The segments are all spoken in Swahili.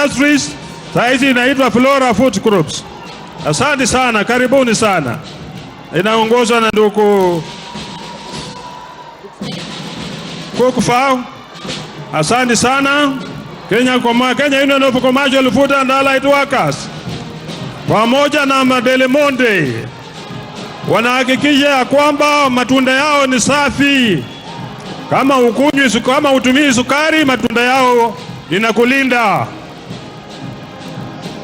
Industries, saizi inaitwa Flora Food Groups. Asante sana, karibuni sana. Inaongozwa na ndugu Kukufao. Asante sana. Kenya Union of Commercial Food and Allied Workers pamoja na Madele Monde wanahakikisha ya kwamba matunda yao ni safi. Kama utumii sukari, matunda yao inakulinda.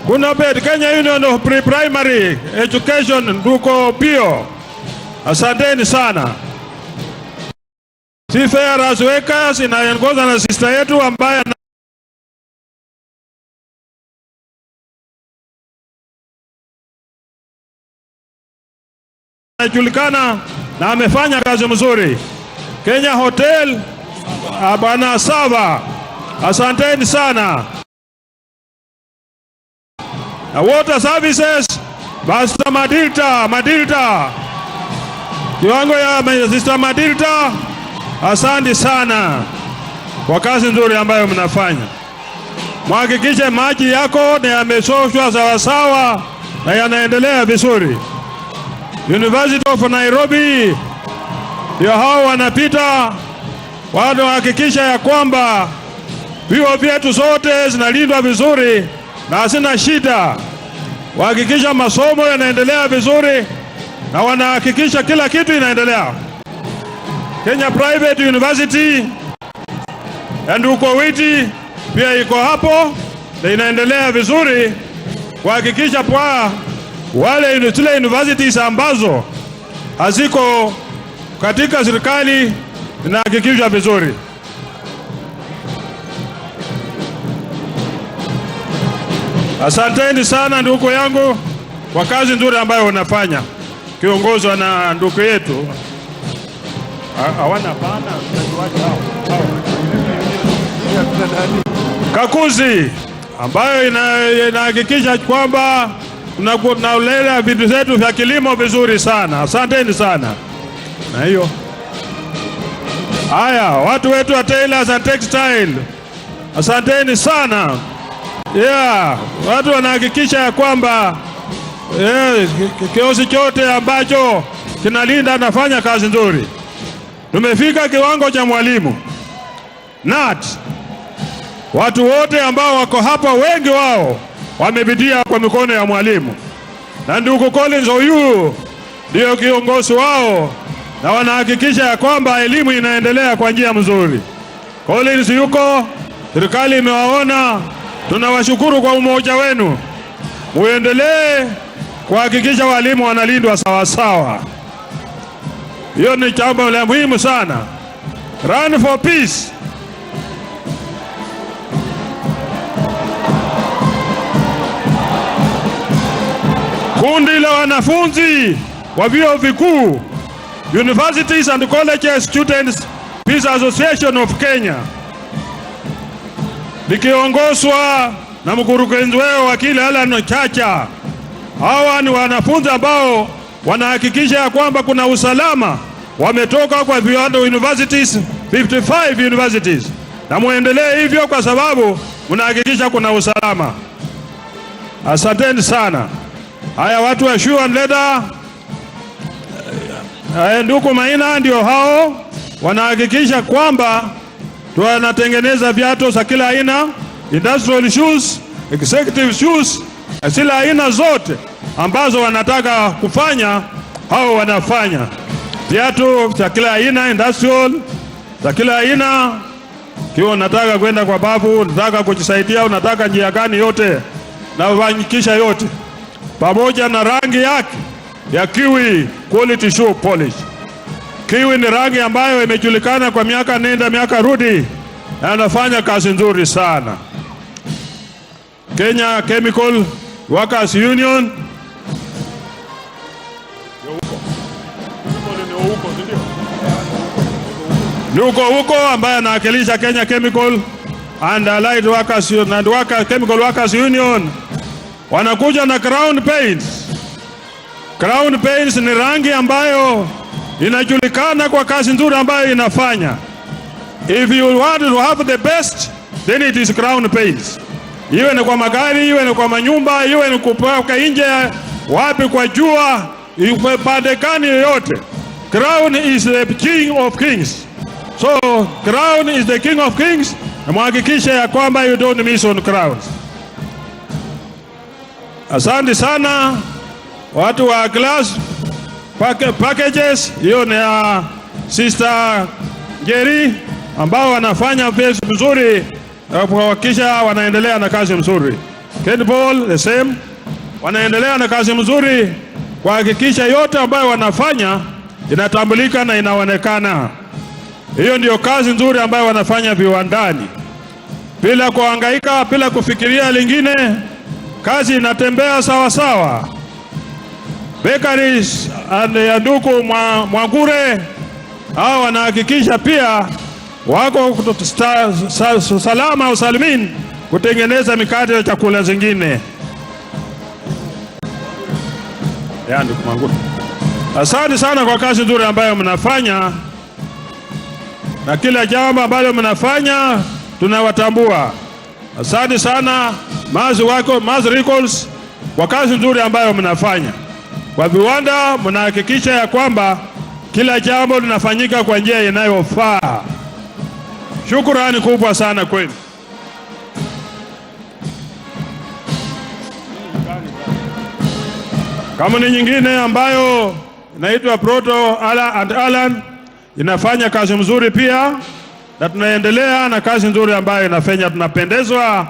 Kuna Kenya Union of Primary Education nduko Pio. Asanteni sana. Seafarers Workers inaongozwa na sister yetu ambaye anajulikana na amefanya kazi mzuri. Kenya Hotel Bwana Sava, asanteni sana. Water Services Basta Madilta kiwango ya Sister Madilta, asante sana kwa kazi nzuri ambayo mnafanya. Mhakikishe maji yako ni yamesoshwa sawasawa na yanaendelea vizuri. University of Nairobi ndio hao wanapita, wanahakikisha ya kwamba vyuo vyetu zote zinalindwa vizuri na hasina shida. Wahakikisha masomo yanaendelea vizuri na wanahakikisha kila kitu inaendelea. Kenya Private University and Ukowiti pia iko hapo na inaendelea vizuri, kuhakikisha kwa wale zile universities ambazo haziko katika serikali inahakikishwa vizuri. Asanteni sana ndugu yangu kwa kazi nzuri ambayo unafanya, kiongozwa na ndugu yetu hawana bana Kakuzi, ambayo inahakikisha kwamba tunalea vitu zetu vya kilimo vizuri sana. Asanteni sana. Na hiyo haya watu wetu wa Tailors and Textile, asanteni sana. Watu wanahakikisha ya kwamba kiosi chote ambacho kinalinda nafanya kazi nzuri. Tumefika kiwango cha mwalimu NAT. Watu wote ambao wako hapa, wengi wao wamepitia kwa mikono ya mwalimu, na ndugu Collins Oyu ndio kiongozi wao, na wanahakikisha ya kwamba elimu inaendelea kwa njia mzuri. Collins yuko, serikali imewaona. Tunawashukuru kwa umoja wenu. Muendelee kuhakikisha walimu wanalindwa sawa sawa. Hiyo ni jambo la muhimu sana. Run for peace. Kundi la wanafunzi wa vyuo vikuu, Universities and Colleges Students Peace Association of Kenya, likiongozwa na mkurugenzi wao wakili Alan Chacha. Hawa ni wanafunzi ambao wanahakikisha ya kwamba kuna usalama. Wametoka kwa viwanda universities, 55 universities, na muendelee hivyo kwa sababu mnahakikisha kuna usalama. Asanteni sana. Haya watu wa Shoe and Leather, ndugu Maina, ndio hao wanahakikisha kwamba tunatengeneza viatu za kila aina, industrial shoes, executive shoes, kila aina zote ambazo wanataka kufanya, hao wanafanya. Viatu za kila aina, industrial za kila aina. Kiwa unataka kwenda kwa babu, unataka kujisaidia, unataka njia gani, yote na uhakikisha yote, pamoja na rangi yake ya kiwi quality shoe polish. Kiwi ni rangi ambayo imejulikana kwa miaka nenda miaka rudi, na anafanya kazi nzuri sana. Kenya Chemical Workers Union nuko huko, ambaye anawakilisha Kenya Chemical and Allied Workers and Chemical Workers Union, wanakuja na crown paints. Crown paints ni rangi ambayo inajulikana kwa kazi nzuri ambayo inafanya. If you want to have the best, then it is crown paints. iwe ni kwa magari, iwe ni kwa manyumba, iwe ni kupaka nje, wapi kwa jua, pande gani yoyote. Crown is the king of kings. So crown is the king of kings. Na muhakikishe ya kwamba you don't miss on crowns. Asante sana watu wa glass packages. Hiyo ni Sister Njeri ambao wanafanya kazi nzuri kuhakikisha wanaendelea na kazi nzuri. Ken Paul the same, wanaendelea na kazi nzuri kuhakikisha yote ambayo wanafanya inatambulika na inaonekana. Hiyo ndio kazi nzuri ambayo wanafanya viwandani, bila kuhangaika, bila kufikiria lingine. Kazi inatembea sawa sawa. Bakeries ya ndugu Mwangure hao wanahakikisha pia wako salama usalimin kutengeneza mikate ya chakula zingine. Ndugu Mwangure, asante sana kwa kazi nzuri ambayo mnafanya, na kila jambo ambalo mnafanya tunawatambua. Asante sana Mass Recalls kwa kazi nzuri ambayo mnafanya. Kwa viwanda mnahakikisha ya kwamba kila jambo linafanyika kwa njia inayofaa. Shukrani kubwa sana kwenu. Kampuni nyingine ambayo inaitwa Proto Alan inafanya kazi nzuri pia, na tunaendelea na kazi nzuri ambayo inafanya. Tunapendezwa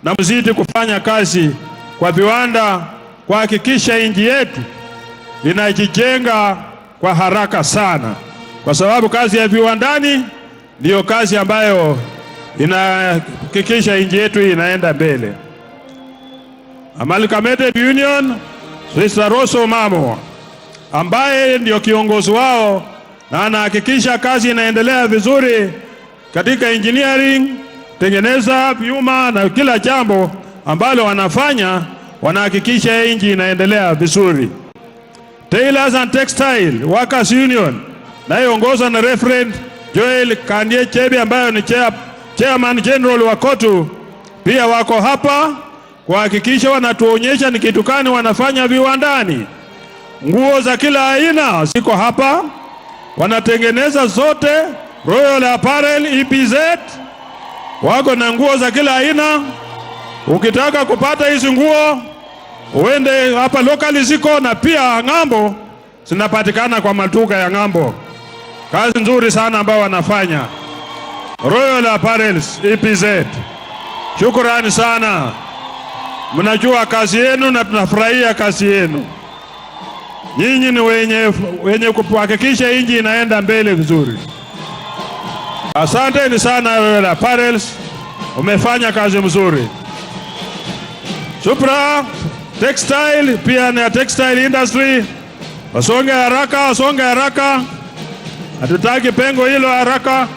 na mzidi kufanya kazi kwa viwanda kuhakikisha nchi yetu inajijenga kwa haraka sana, kwa sababu kazi ya viwandani ndiyo kazi ambayo inahakikisha nchi yetu inaenda mbele. Amalgamated Union, Sister Rosso Mamo ambaye ndio kiongozi wao na anahakikisha kazi inaendelea vizuri katika engineering, tengeneza vyuma na kila jambo ambalo wanafanya, wanahakikisha nchi inaendelea vizuri. Tailors and Textile Workers Union nayoongozwa na Reverend Joel Kandie Chebe ambayo ni Chairman General wa COTU, pia wako hapa kuhakikisha wanatuonyesha ni kitu gani wanafanya viwandani. Nguo za kila aina ziko hapa, wanatengeneza zote. Royal Apparel EPZ wako na nguo za kila aina. Ukitaka kupata hizi nguo uende hapa locally ziko, na pia ng'ambo zinapatikana kwa maduka ya ng'ambo. Kazi nzuri sana ambao wanafanya Royal Apparels EPZ. Shukrani sana, mnajua kazi yenu na tunafurahia kazi yenu. Nyinyi ni wenye kuhakikisha nchi inaenda mbele vizuri. Asanteni sana Royal Apparels, umefanya kazi mzuri. Supra Textile pia na textile industry, wasonge haraka, hatutaki pengo hilo haraka.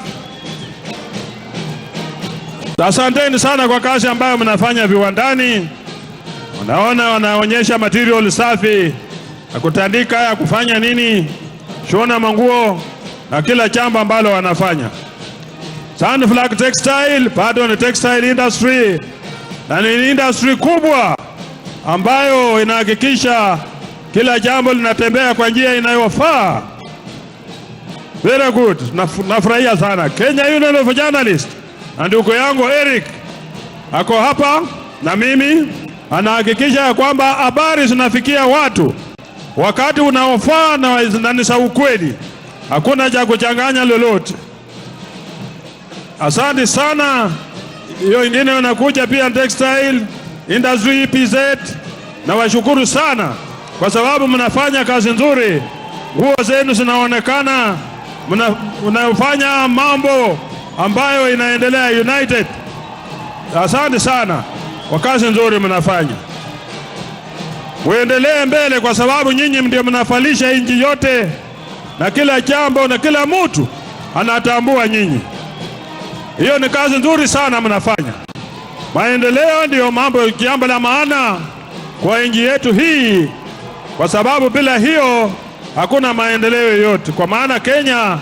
Asanteni sana kwa kazi ambayo mnafanya viwandani. Unaona wanaonyesha material safi ya kutandika, ya kufanya nini, shona manguo na kila jambo ambalo wanafanya. Sunflag Textile bado ni textile industry, na ni industry kubwa ambayo inahakikisha kila jambo linatembea kwa njia inayofaa. Very good. Nafurahia sana. Kenya Union of Journalists, ndugu yangu Eric ako hapa na mimi, anahakikisha kwamba habari zinafikia watu wakati unaofaa na ni za ukweli, hakuna cha kuchanganya lolote. Asante sana. Hiyo ingine unakuja pia textile industry EPZ, na washukuru sana kwa sababu mnafanya kazi nzuri. Nguo zenu zinaonekana, mnafanya mambo ambayo inaendelea united. Asante sana kwa kazi nzuri mnafanya. Muendelee mbele kwa sababu nyinyi ndio mnafalisha nchi yote, na kila jambo na kila mtu anatambua nyinyi. Hiyo ni kazi nzuri sana mnafanya. Maendeleo ndio jambo la maana kwa nchi yetu hii, kwa sababu bila hiyo hakuna maendeleo yoyote. Kwa maana Kenya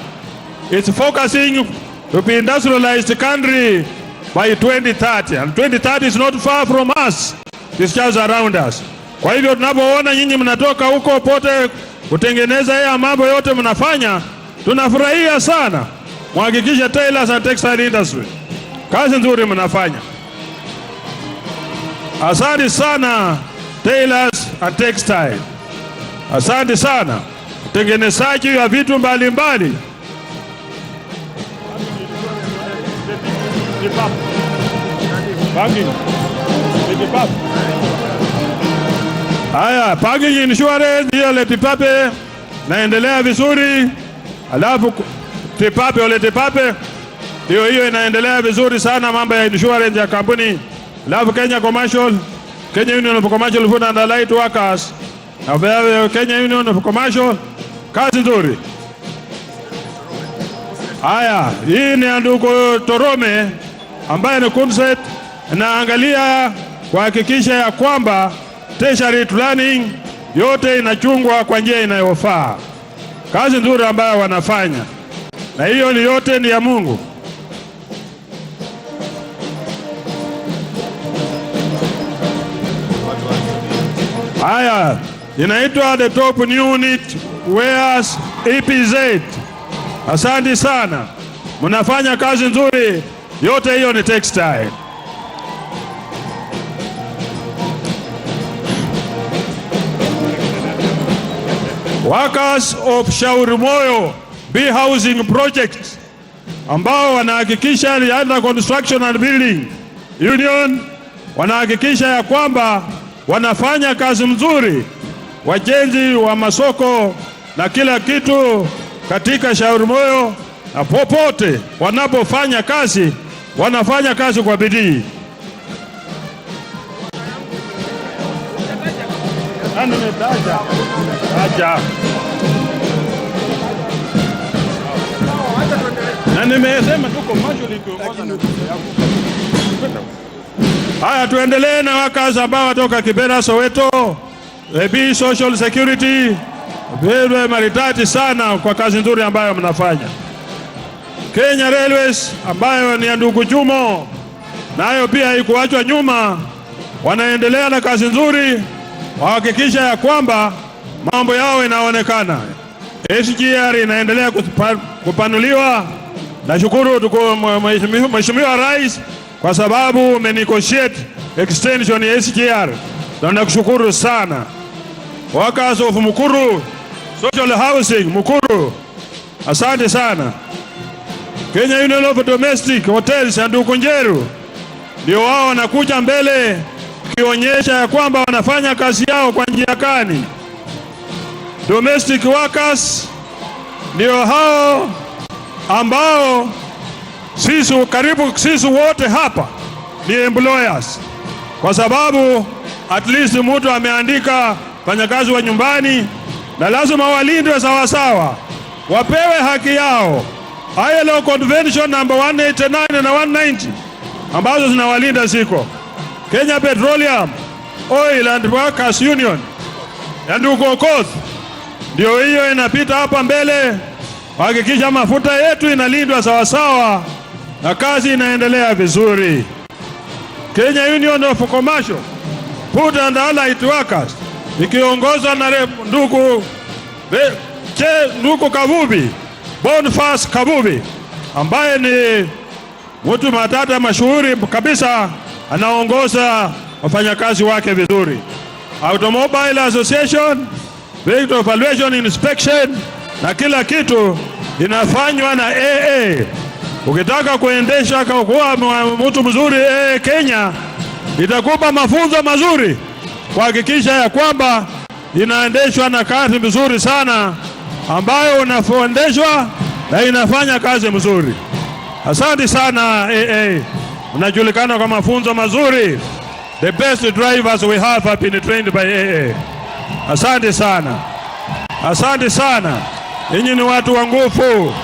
is focusing to be industrialized country by 2030, and 2030 is not far from us, it's just around us. Kwa hivyo tunapoona nyinyi mnatoka huko pote kutengeneza haya mambo yote mnafanya, tunafurahia sana. Mhakikishe tailors and textile industry, kazi nzuri mnafanya. Asante sana tailors and textile, asante sana utengenezaji wa vitu mbalimbali. Haya, package insurance hiyo letipape naendelea vizuri. Alafu tipape ole tipape hiyo inaendelea vizuri sana, mambo ya insurance ya kampuni. Alafu Kenya Union of Commercial Food and Allied Workers, Kenya Union of Commercial, kazi nzuri. Haya, hii ni ndugu Torome ambaye ni concept naangalia kuhakikisha ya kwamba tertiary planning yote inachungwa kwa njia inayofaa. Kazi nzuri ambayo wanafanya, na hiyo ni yote ni ya Mungu. Haya, inaitwa the top unit wares EPZ. Asante sana, mnafanya kazi nzuri, yote hiyo ni textile. Workers of Shauri Moyo Bee Housing Project ambao wanahakikisha under construction and building union, wanahakikisha ya kwamba wanafanya kazi mzuri, wajenzi wa masoko na kila kitu katika Shauri Moyo, na popote wanapofanya kazi wanafanya kazi kwa bidii. Na nimesema tuko majuli kuongoza na haya. Tuendelee na wakazi ambao watoka Kibera, Soweto, Leba, Social Security. Wewe maridadi sana kwa kazi nzuri ambayo mnafanya. Kenya Railways ambayo ni ya ndugu Jumo, nayo pia haikuachwa nyuma, wanaendelea na kazi nzuri, wahakikisha ya kwamba mambo yao inaonekana. SGR inaendelea kupanuliwa. Nashukuru Mheshimiwa Rais kwa sababu umenegotiate extension ya SGR, na nakushukuru sana. Workers of Mukuru Social Housing Mukuru, asante sana. Kenya Union of Domestic Hotels and Ukunjeru ndio wao wanakuja mbele kionyesha ya kwamba wanafanya kazi yao kwa njia gani. Domestic workers ndio hao ambao karibu sisi wote hapa ni employers, kwa sababu at least mtu ameandika fanyakazi wa nyumbani, na lazima walindwe sawa sawa, wapewe haki yao. ILO Convention number 189 na 190 ambazo zinawalinda ziko. Kenya Petroleum Oil and Workers Union ya ndugu Okoth ndio hiyo inapita hapa mbele, hakikisha mafuta yetu inalindwa sawa sawa na kazi inaendelea vizuri. Kenya Union of Commercial Food and Allied Workers ikiongozwa na ndugu Kabubi, Boniface Kabubi, ambaye ni mtu matata mashuhuri kabisa, anaongoza wafanyakazi wake vizuri. Automobile Association, Vehicle Evaluation Inspection na kila kitu inafanywa na AA. Ukitaka kuendesha kuwa mtu mzuri, Kenya itakupa mafunzo mazuri kuhakikisha ya kwamba inaendeshwa na kazi mzuri sana ambayo unafundishwa na inafanya kazi mzuri. Asante sana AA, unajulikana kwa mafunzo mazuri. The best drivers we have been trained by AA. Asante sana, asante sana. Ninyi ni watu wa nguvu,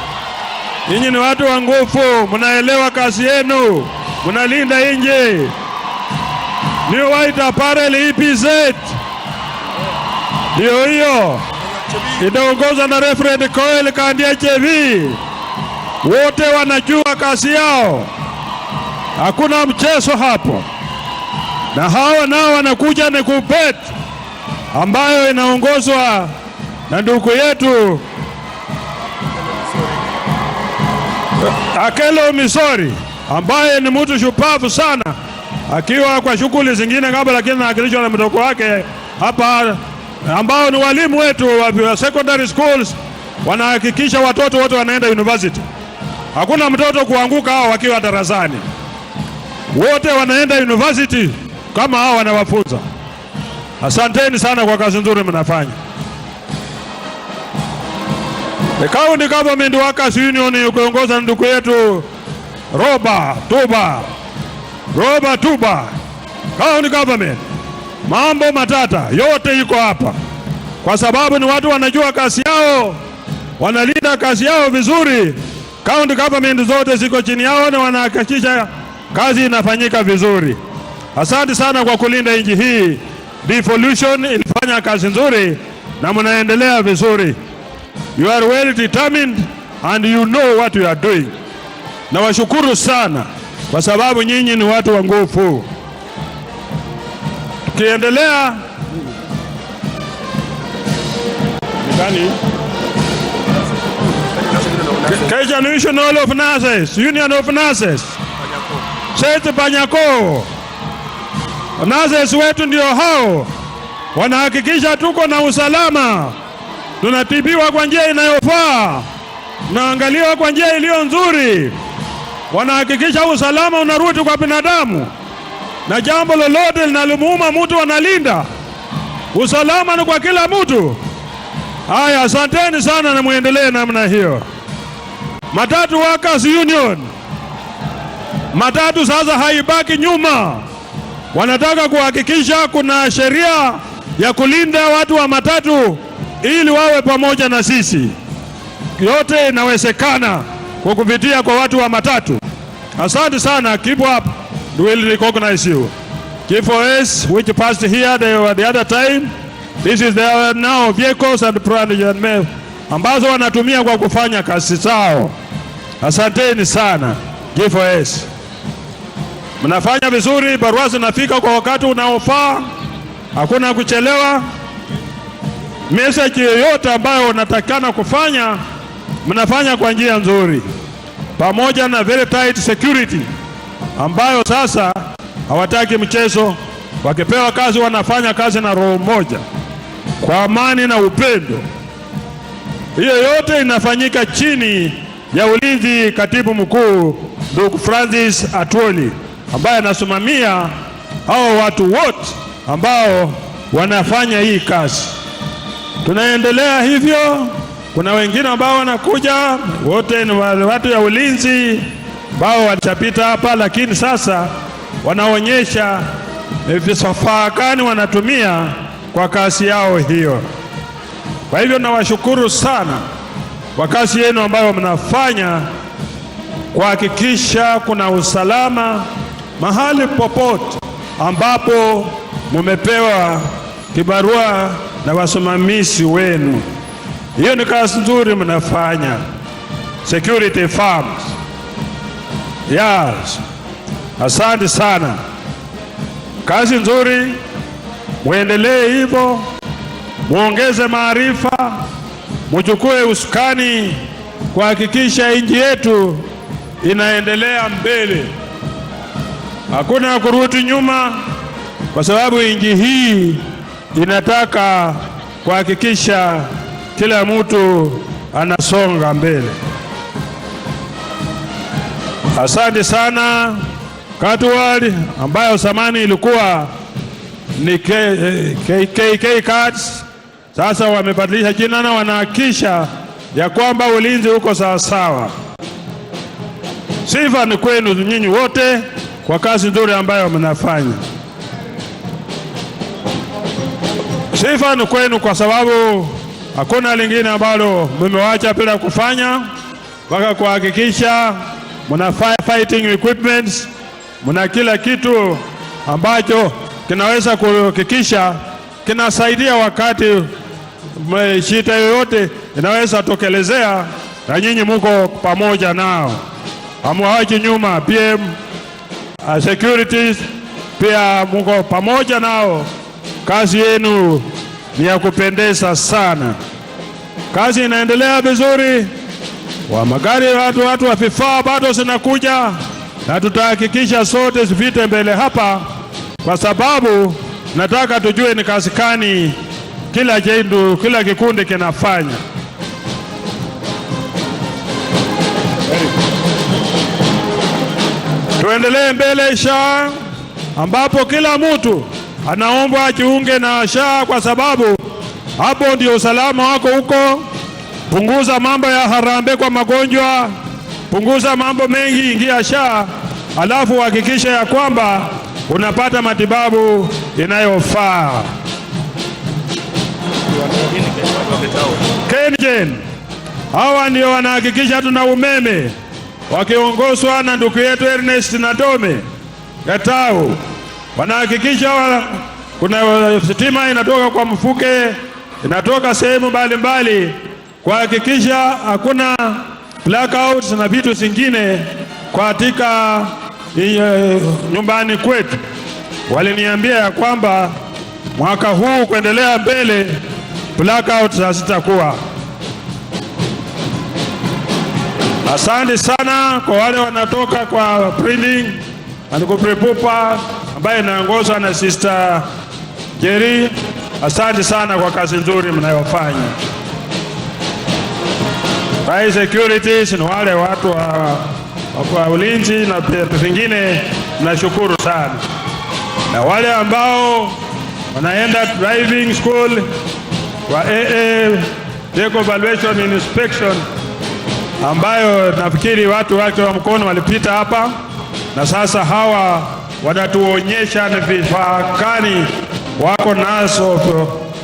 ninyi ni watu wa nguvu, mnaelewa kazi yenu, mnalinda nje. New White Apparel EPZ ndio hiyo inaongoza na Reverend Koel Kandia Chevi, wote wanajua kazi yao. Hakuna mchezo hapo. Na hawa nao wanakuja ni kupet ambayo inaongozwa na ndugu yetu Akelo Misori, ambaye ni mtu shupavu sana akiwa kwa shughuli zingine kama, lakini anaakilishwa na mdogo wake hapa, ambao ni walimu wetu wa secondary schools. Wanahakikisha watoto wote wanaenda university. Hakuna mtoto kuanguka hao wakiwa darasani, wote wanaenda university kama hao wanawafunza. Asanteni sana kwa kazi nzuri mnafanya. The County Government Workers Union ukiongozwa na ndugu yetu Roba Tuba. County Government, mambo matata yote iko hapa, kwa sababu ni watu wanajua kazi yao, wanalinda kazi yao vizuri. County Government zote ziko chini yao na wanahakikisha kazi inafanyika vizuri. Asante sana kwa kulinda nchi hii. Devolution ilifanya kazi nzuri na mnaendelea vizuri. You are well determined and you know what you are doing. Na washukuru sana kwa sababu nyinyi ni watu wa nguvu. Tukiendelea Kenya National of Nurses, Union of Nurses, Sete Panyako. Nurses wetu ndio hao wanahakikisha tuko na usalama, tunatibiwa kwa njia inayofaa, tunaangaliwa kwa njia iliyo nzuri, wanahakikisha usalama unarudi kwa binadamu, na jambo lolote linalomuuma mtu wanalinda. Usalama ni kwa kila mtu. Haya, asanteni sana na muendelee namna hiyo. Matatu Workers Union, matatu sasa haibaki nyuma. Wanataka kuhakikisha kuna sheria ya kulinda watu wa matatu ili wawe pamoja na sisi. Yote inawezekana kwa kupitia kwa watu wa matatu. Asante sana, keep up, we will recognize you. G4S which passed here the other time, this is their now vehicles and projects ambazo wanatumia kwa kufanya kazi zao. Asanteni sana G4S. Mnafanya vizuri, barua zinafika kwa wakati unaofaa, hakuna kuchelewa. Message yoyote ambayo unatakana kufanya, mnafanya kwa njia nzuri, pamoja na very tight security ambayo sasa hawataki mchezo. Wakipewa kazi wanafanya kazi na roho moja, kwa amani na upendo. Hiyo yote inafanyika chini ya ulinzi katibu mkuu ndugu Francis Atwoli, ambaye anasimamia hao watu wote ambao wanafanya hii kazi. Tunaendelea hivyo. Kuna wengine ambao wanakuja, wote ni watu ya ulinzi ambao walishapita hapa, lakini sasa wanaonyesha vifaa gani wanatumia kwa kazi yao hiyo. Kwa hivyo nawashukuru sana kwa kazi yenu ambayo mnafanya kuhakikisha kuna usalama mahali popote ambapo mumepewa kibarua na wasimamizi wenu. Hiyo ni kazi nzuri mnafanya. Security firms. Yes. Asante sana. Kazi nzuri, muendelee hivyo, muongeze maarifa, muchukue usukani kuhakikisha nchi yetu inaendelea mbele. Hakuna kurudi nyuma, kwa sababu nchi hii inataka kuhakikisha kila mtu anasonga mbele. Asante sana Katuwali, ambayo zamani ilikuwa ni KK Cards, sasa wamebadilisha jina na wanahakikisha ya kwamba ulinzi uko sawa sawa. Sifa ni kwenu nyinyi wote kwa kazi nzuri ambayo mnafanya. Sifa ni kwenu kwa sababu hakuna lingine ambalo mmewacha bila kufanya, mpaka kuhakikisha mna fighting equipments, mna kila kitu ambacho kinaweza kuhakikisha kinasaidia wakati shida yoyote inaweza tokelezea, na nyinyi muko pamoja nao, hamwachi nyuma. PM securities pia mko pamoja nao. Kazi yenu ni ya kupendeza sana. Kazi inaendelea vizuri. Wa magari watu wa vifaa bado zinakuja, na tutahakikisha sote zipite mbele hapa, kwa sababu nataka tujue ni kazi gani kila kikundi kinafanya. Tuendelee mbele SHA, ambapo kila mtu anaombwa ajiunge na SHA, kwa sababu hapo ndio usalama wako huko. Punguza mambo ya harambee kwa magonjwa, punguza mambo mengi, ingia SHA, alafu hakikisha ya kwamba unapata matibabu inayofaa. KenGen hawa ndio wanahakikisha tuna umeme, wakiongozwa na ndugu yetu Ernest na Dome Gatau. Wanahakikisha kuna stima inatoka kwa mfuke, inatoka sehemu mbalimbali, kuhakikisha hakuna blackouts na vitu zingine katika nyumbani kwetu. Waliniambia ya kwamba mwaka huu kuendelea mbele blackouts hazitakuwa. Asante sana kwa wale wanatoka kwa printing Prepupa ambaye inaongozwa na Sister Jerry. Asante sana kwa kazi nzuri mnayofanya. By securities na wale watu wa ulinzi na vingine, nashukuru sana. Na wale ambao wanaenda driving school kwa vehicle evaluation inspection, ambayo nafikiri watu wake wa mkono walipita hapa, na sasa hawa wanatuonyesha ni vifaa gani wako nazo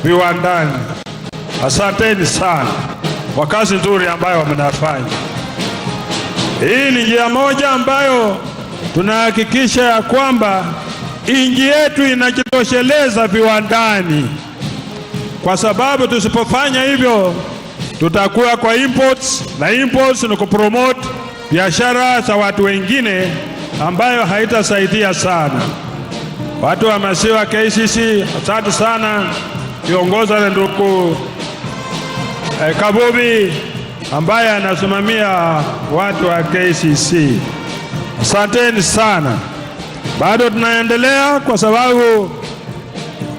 viwandani. Asanteni sana kwa kazi nzuri ambayo mnafanya. Hii ni njia moja ambayo tunahakikisha ya kwamba nchi yetu inajitosheleza viwandani, kwa sababu tusipofanya hivyo tutakuwa kwa imports, na imports ni kupromote biashara za watu wengine ambayo haitasaidia sana. Watu wa maziwa KCC, asante sana, kiongozwa na ndugu Kabubi ambaye anasimamia watu wa KCC. Asanteni sana. Bado tunaendelea, kwa sababu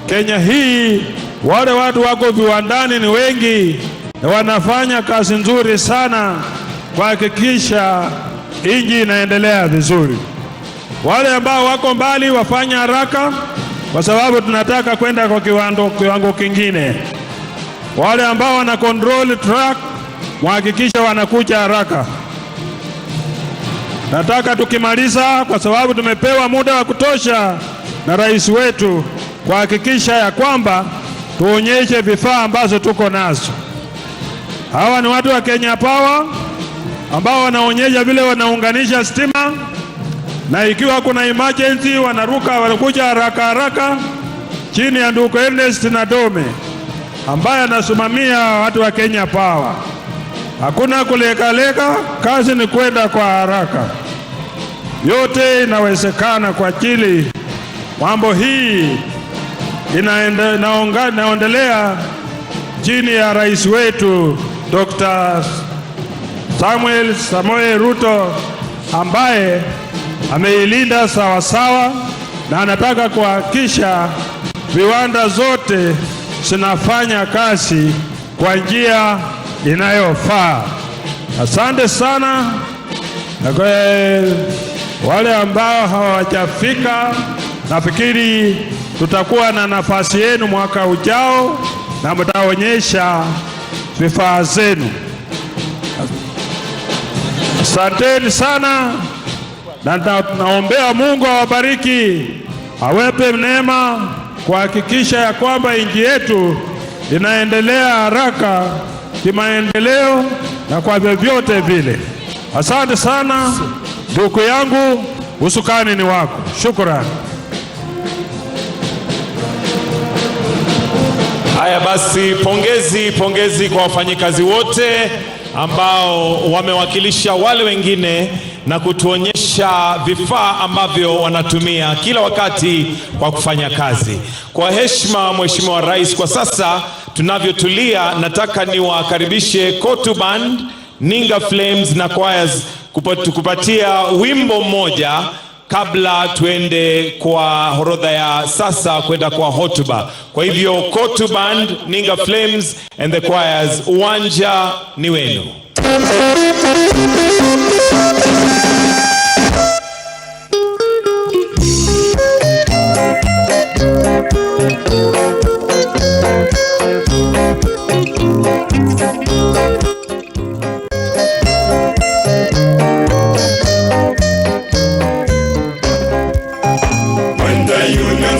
Kenya hii wale watu wako viwandani ni wengi na wanafanya kazi nzuri sana kuhakikisha nchi inaendelea vizuri. Wale ambao wako mbali wafanya haraka, kwa sababu tunataka kwenda kwa kiwango kingine. Wale ambao wana control track wahakikisha wanakuja haraka. Nataka tukimaliza, kwa sababu tumepewa muda wa kutosha na rais wetu, kuhakikisha ya kwamba tuonyeshe vifaa ambazo tuko nazo. Hawa ni watu wa Kenya Power ambao wanaonyesha vile wanaunganisha stima, na ikiwa kuna emergency wanakuja haraka chini ya ndugu Ernest na Dome ambaye anasimamia watu wa Kenya Power. Hakuna kuleka, kazi ni kwenda kwa haraka. Yote inawezekana kwa ajili mambo hii inaendelea chini ya rais wetu Dr. Samuel Ruto, ambaye ameilinda sawasawa na anataka kuhakikisha viwanda zote zinafanya kazi kwa njia inayofaa. Asante sana. Na kwa wale ambao hawajafika, nafikiri tutakuwa na nafasi yenu mwaka ujao na mtaonyesha vifaa zenu. Asanteni sana, na tunaombea Mungu awabariki, awepe neema kuhakikisha ya kwamba nchi yetu inaendelea haraka kimaendeleo na kwa vyovyote vile. Asante sana ndugu yangu, usukani ni wako. Shukrani. Haya basi, pongezi kwa wafanyikazi wote. ambao wamewakilisha wale wengine na kutuonyesha vifaa ambavyo wanatumia kila wakati kwa kufanya kazi. Kwa heshima Mheshimiwa Rais, kwa sasa tunavyotulia, nataka niwakaribishe COTU Band, Ninga Flames na choirs kupatia wimbo mmoja kabla tuende kwa horodha ya sasa kwenda kwa hotuba. Kwa hivyo COTU Band, Ninga Flames and the choirs, uwanja ni wenu.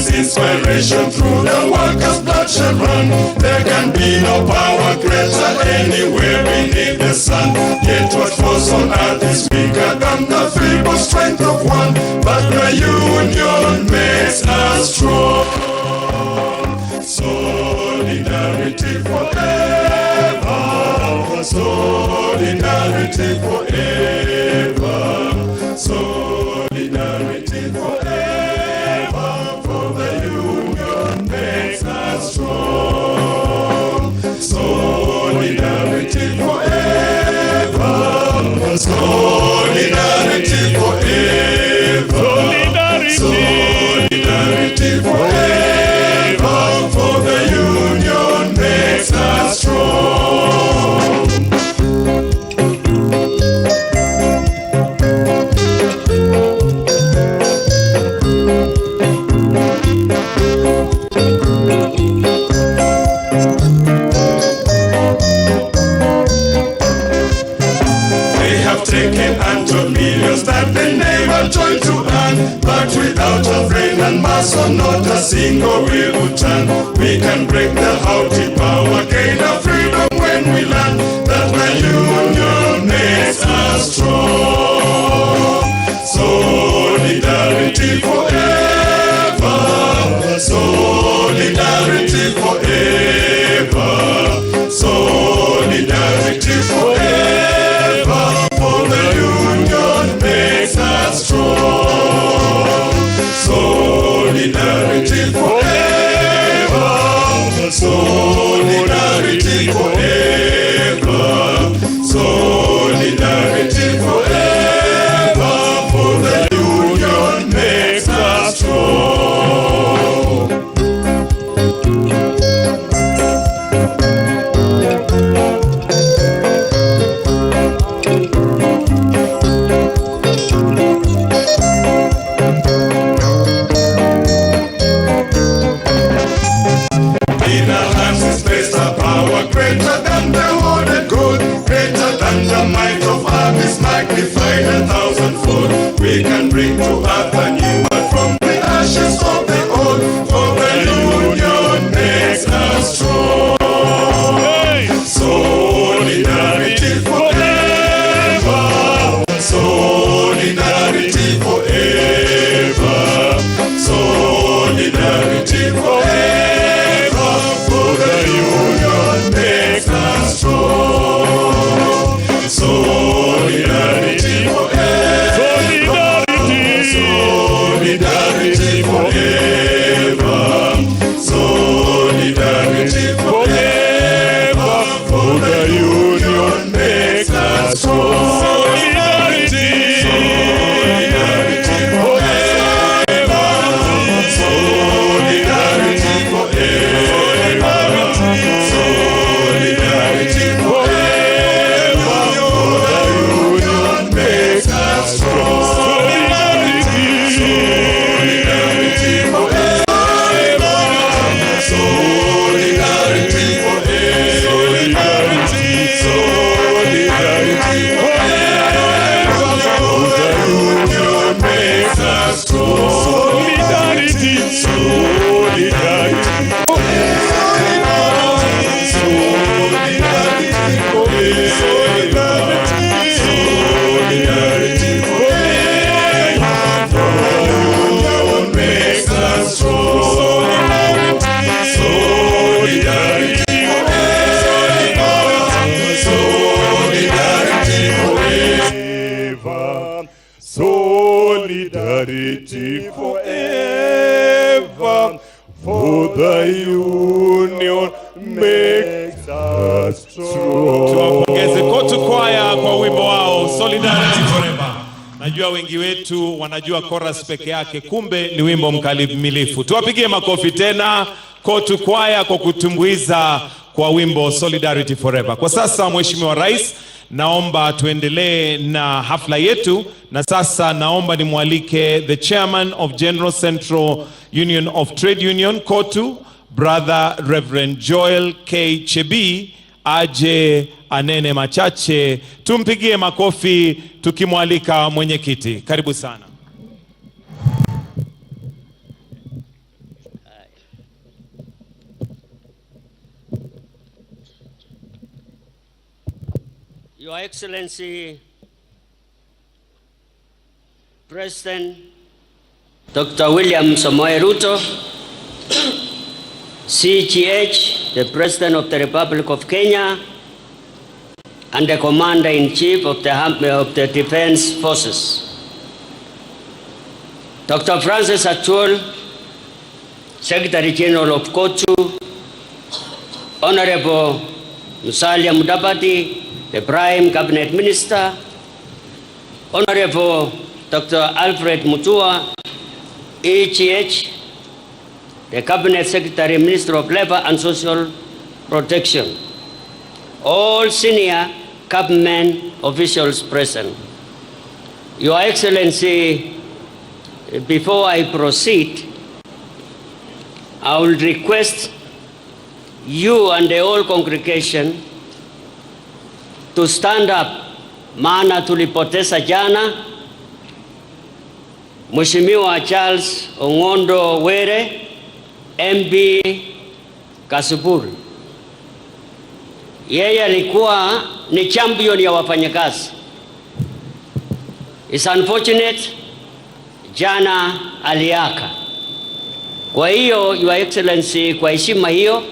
Inspiration through the workers' blood shall run. There can be no power greater anywhere beneath the sun. Yet what falls on earth is weaker than the feeble strength of one. But the union makes us strong. Solidarity forever. Solidarity forever. Solidarity forever. Solidarity forever. Solidarity forever. Solidarity forever. For the union makes us strong. Taken unto millions that they never joy to earn, but without a brain and muscle, not a single wheel would turn. We can break the haughty power, gain our freedom when we learn that the union makes us strong. Solidarity forever. Solidarity forever. Solidarity forever. Solidarity forever. Solidarity forever. Solidarity forever. for the union makes us strong. Tuwapongeze COTU Choir kwa wimbo wao Solidarity Forever. Najua wengi wetu wanajua chorus peke yake, kumbe ni wimbo mkamilifu. Tuwapigie makofi tena COTU Choir kwa kutumbuiza kwa wimbo Solidarity Forever. Kwa sasa Mheshimiwa Rais, naomba tuendelee na hafla yetu, na sasa naomba nimwalike the Chairman of General Central Union of Trade Union COTU, Brother Reverend Joel K. Chebi, aje anene machache. Tumpigie makofi tukimwalika mwenyekiti. Karibu sana. Your Excellency, President Dr. William Samoei Ruto, CGH, the President of the Republic of Kenya, and the Commander-in-Chief of the Defense Forces. Dr. Francis Atuol, Secretary General of COTU, Honorable Musalia Mudavadi, the Prime Cabinet Minister, Honorable Dr. Alfred Mutua, EGH, the Cabinet Secretary, Minister of Labor and Social Protection, all senior government officials present. Your Excellency, before I proceed, I will request you and the whole congregation to stand up, maana tulipoteza jana Mheshimiwa Charles Ongondo Were, MB Kasipul. Yeye alikuwa ni champion ya wafanyakazi. It's unfortunate jana aliaka. Kwa hiyo Your Excellency, kwa heshima hiyo,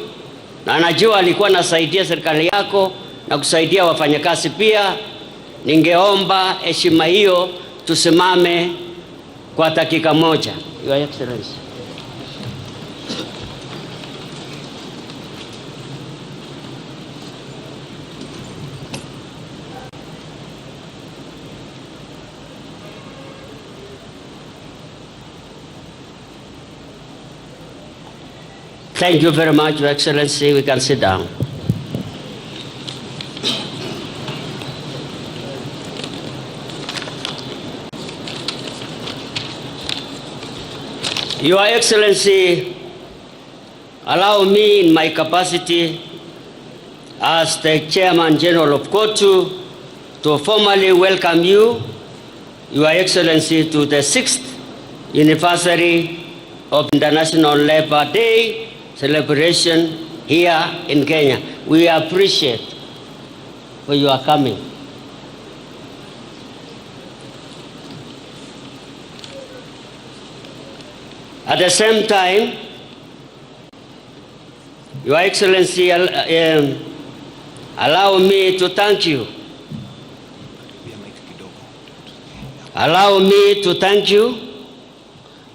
na najua alikuwa anasaidia serikali yako na kusaidia wafanyakazi pia, ningeomba heshima hiyo tusimame kwa dakika moja. Your Excellency. Thank you very much, Your Excellency. We can sit down. Your Excellency, allow me in my capacity as the Chairman General of COTU to formally welcome you, Your Excellency, to the 6th anniversary of International Labour Day celebration here in Kenya. We appreciate for your coming. At the same time, Your Excellency, allow me to thank you. Allow me to thank you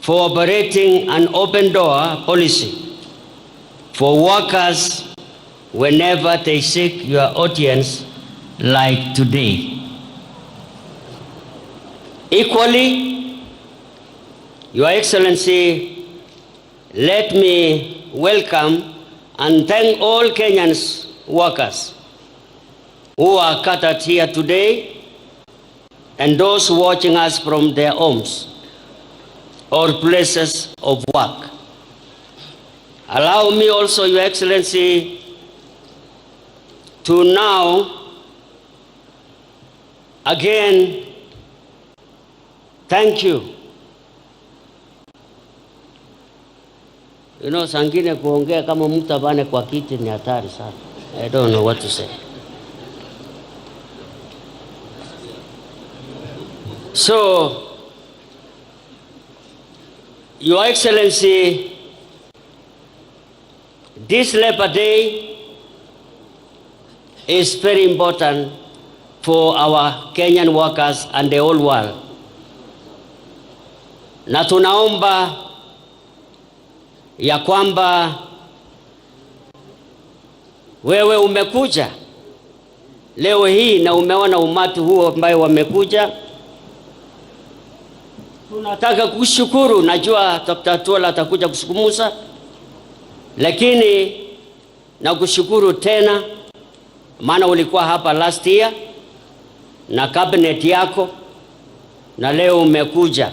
for operating an open door policy for workers whenever they seek your audience like today. Equally, Your Excellency, let me welcome and thank all Kenyans workers who are gathered here today and those watching us from their homes or places of work. Allow me also, Your Excellency, to now again thank you. You know, sangine kuongea kama mtu abane kwa kiti ni hatari sana. I don't know what to say. So, Your Excellency, this Labour Day is very important for our Kenyan workers and the whole world. Na tunaomba ya kwamba wewe umekuja leo hii na umeona umati huo ambao wamekuja. Tunataka kushukuru. Najua Dr. Atuola atakuja kusukumuza, lakini na kushukuru tena, maana ulikuwa hapa last year na cabinet yako na leo umekuja.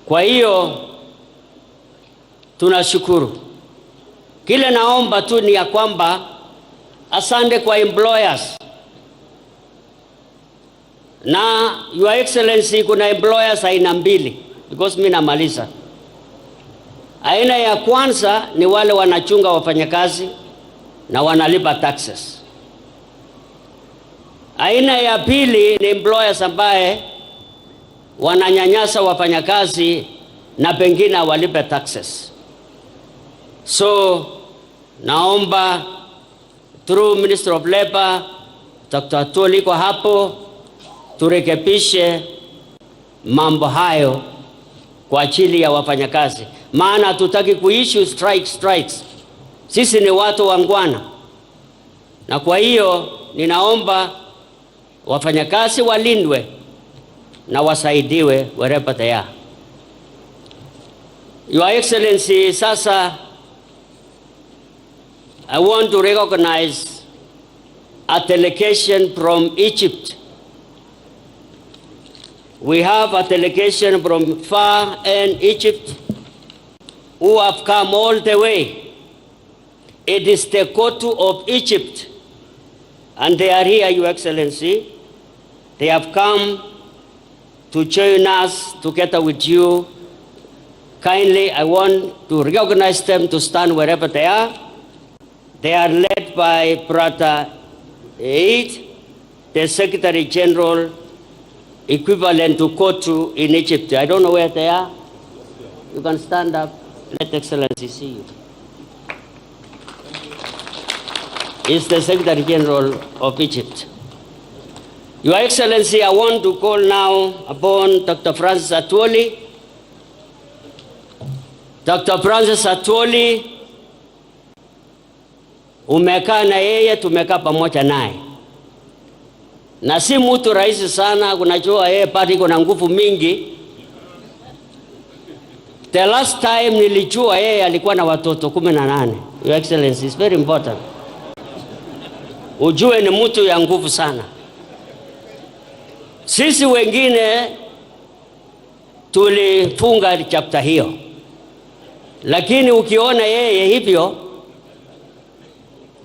Kwa hiyo tunashukuru. Kile naomba tu ni ya kwamba asante kwa employers. Na Your Excellency, kuna employers aina mbili, because mimi namaliza. Aina ya kwanza ni wale wanachunga wafanyakazi na wanalipa taxes. Aina ya pili ni employers ambaye wananyanyasa wafanyakazi na pengine walipe taxes. So naomba through Minister of Labor, Dr. Atuola kwa hapo, turekebishe mambo hayo kwa ajili ya wafanyakazi, maana hatutaki kuissue strikes. Sisi ni watu wangwana, na kwa hiyo ninaomba wafanyakazi walindwe na wasaidiwe wherever they are. Your Excellency, sasa I want to recognize a delegation from Egypt. We have a delegation from far end Egypt who have come all the way. It is the COTU of Egypt, and they are here, Your Excellency. They have come to join us together with you. Kindly, I want to recognize them to stand wherever they are. They are led by Brother Eid, the Secretary General, equivalent to COTU in Egypt. I don't know where they are. You can stand up. Let Excellency see you. He's the Secretary General of Egypt. Your Excellency, I want to call now upon Dr. Francis Atuola. Dr. Francis Atuola, umekaa na yeye, tumekaa pamoja naye. Na si mtu rahisi sana, kunajua yeye party kuna nguvu mingi. The last time nilijua yeye alikuwa na watoto 18. Your Excellency, it's very important. Ujue ni mtu ya nguvu sana. Sisi wengine tulifunga chapter hiyo. Lakini ukiona yeye hivyo,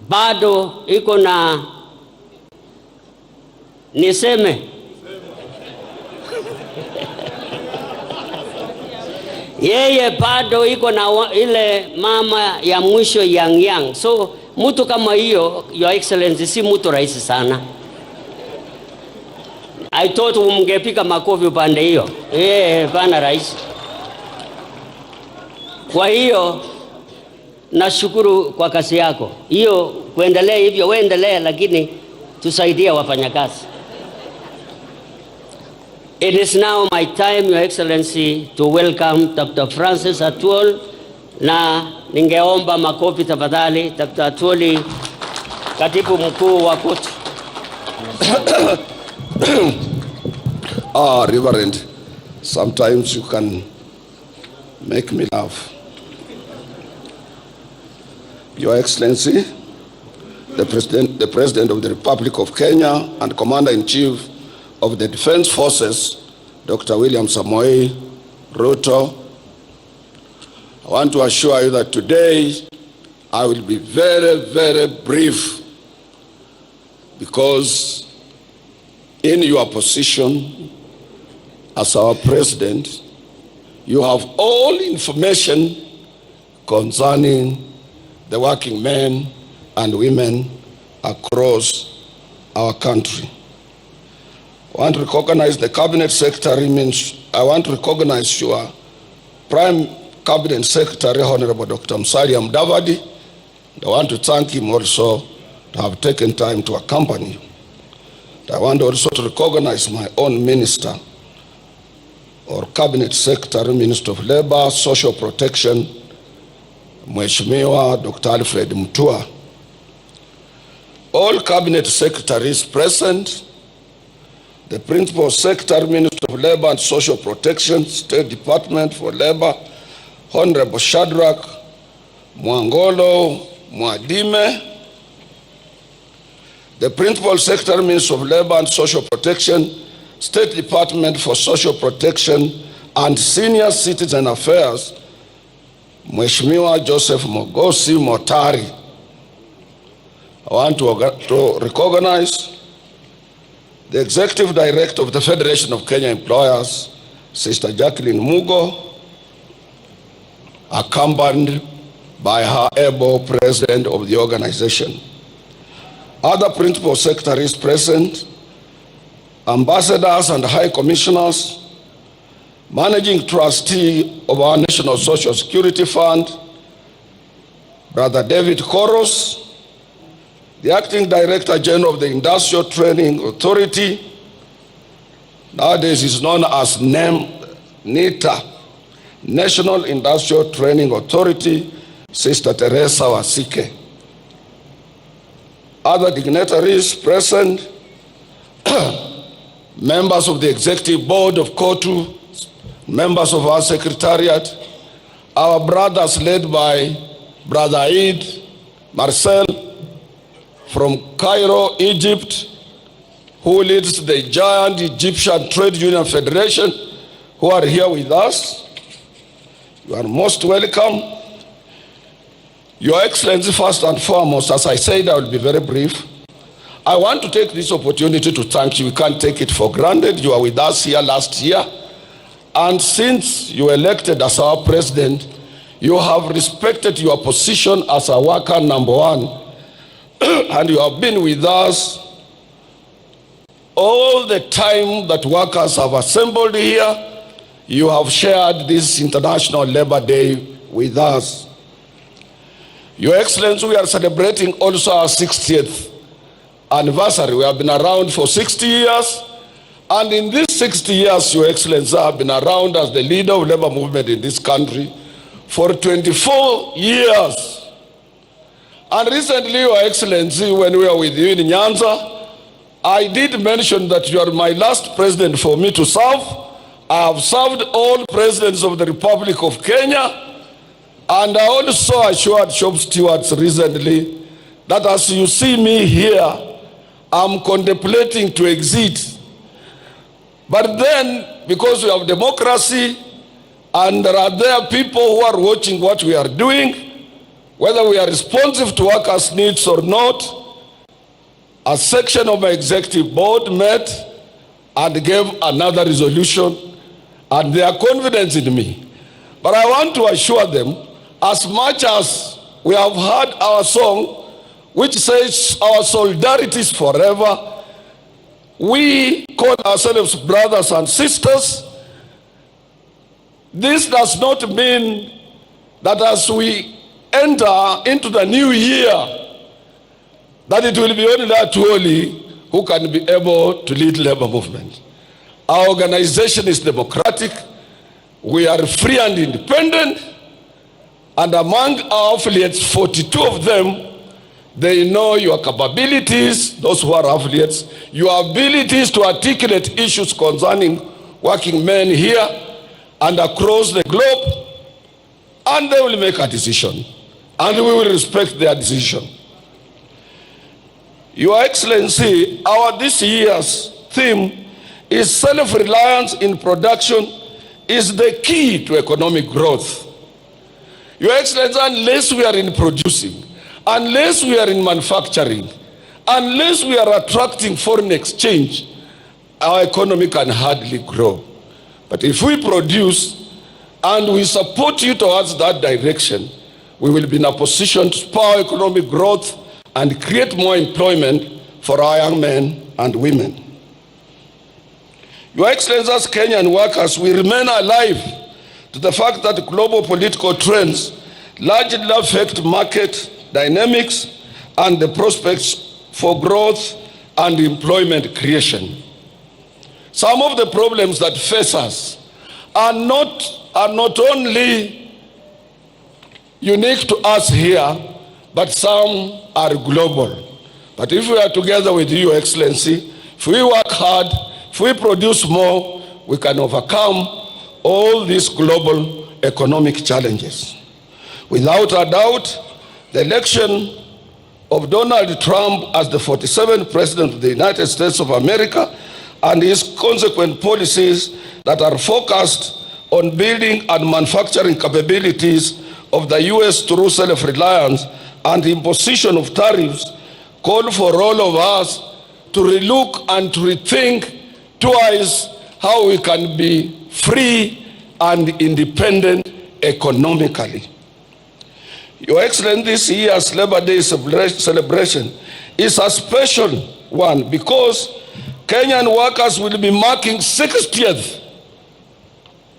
bado iko na niseme yeye bado iko na ile mama ya mwisho yang. So mtu kama hiyo, Your Excellency, si mtu rahisi sana. I thought umngepika makofi upande hiyo. Bana rais. Kwa hiyo nashukuru kwa kazi yako. Hiyo kuendelea hivyo, uendelee, lakini tusaidie wafanyakazi. It is now my time, Your Excellency, to welcome Dr. Francis Atuola, na ningeomba makofi tafadhali. Dr. Atuola, katibu mkuu wa COTU. Reverend, sometimes you can make me laugh. Your Excellency, the President of the Republic of Kenya and Commander-in-Chief of the Defense Forces, Dr. William Samoei Ruto, I want to assure you that today I will be very, very brief, because in your position as our President, you have all information concerning the working men and women across our country. I want to recognize the Cabinet Secretary, I want to recognize your Prime Cabinet Secretary, Honorable Dr. Musalia Mudavadi. I want to thank him also to have taken time to accompany you. I want also to recognize my own minister, or Cabinet Secretary, Minister of Labor, Social Protection, Mheshimiwa Dr. Alfred Mutua, all Cabinet Secretaries present, the Principal Secretary, Minister of Labor and Social Protection, State Department for Labor, Honorable Shadrach Mwangolo Mwadime, the Principal Secretary, Minister of Labor and Social Protection, State Department for Social Protection and Senior Citizen Affairs, Mheshimiwa Joseph Mogosi Motari. I want to recognize the Executive Director of the Federation of Kenya Employers, Sister Jacqueline Mugo, accompanied by her able President of the organization. Other Principal Secretaries present, Ambassadors and High Commissioners, Managing Trustee of our National Social Security Fund, Brother David Koros, the Acting Director General of the Industrial Training Authority, nowadays is known as NITA, National Industrial Training Authority, Sister Teresa Wasike. Other dignitaries present, members of the Executive Board of COTU, members of our Secretariat, our brothers led by Brother Eid Marcel from Cairo, Egypt, who leads the giant Egyptian Trade Union Federation, who are here with us. You are most welcome. Your Excellency, first and foremost, as I said, I will be very brief. I want to take this opportunity to thank you. We can't take it for granted. You are with us here last year. And since you were elected as our president, you have respected your position as a worker number one. And you have been with us all the time that workers have assembled here. You have shared this International Labor Day with us. Your Excellency, we are celebrating also our 60th anniversary. We have been around for 60 years. And in these 60 years, Your Excellency, I have been around as the leader of labor movement in this country for 24 years. And recently, Your Excellency, when we were with you in Nyanza, I did mention that you are my last president for me to serve. I have served all presidents of the Republic of Kenya. And I also assured shop stewards recently that as you see me here, I'm contemplating to exit. But then, because we have democracy, and there are people who are watching what we are doing, whether we are responsive to workers' needs or not, a section of my executive board met and gave another resolution, and they are confident in me. But I want to assure them, as much as we have heard our song, which says our solidarity is forever, we call ourselves brothers and sisters. This does not mean that as we enter into the new year, that it will be only that holy who can be able to lead labor movement. Our organization is democratic. We are free and independent. And among our affiliates, 42 of them, they know your capabilities, those who are affiliates, your abilities to articulate issues concerning working men here and across the globe, and they will make a decision, and we will respect their decision. Your Excellency, our this year's theme is self-reliance in production is the key to economic growth. Your Excellency, unless we are in producing, unless we are in manufacturing, unless we are attracting foreign exchange, our economy can hardly grow. But if we produce and we support you towards that direction, we will be in a position to spur economic growth and create more employment for our young men and women. Your Excellency, as Kenyan workers, we remain alive to the fact that global political trends largely affect market dynamics and the prospects for growth and employment creation. Some of the problems that face us are not only unique to us here, but some are global. But if we are together with you, Your Excellency, if we work hard, if we produce more, we can overcome all these global economic challenges. Without a doubt, the election of Donald Trump as the 47th President of the United States of America and his consequent policies that are focused on building and manufacturing capabilities of the U.S. through self-reliance and imposition of tariffs call for all of us to relook and to rethink twice how we can be free and independent economically. Your Excellency, this year's Labor Day celebration is a special one because Kenyan workers will be marking 60th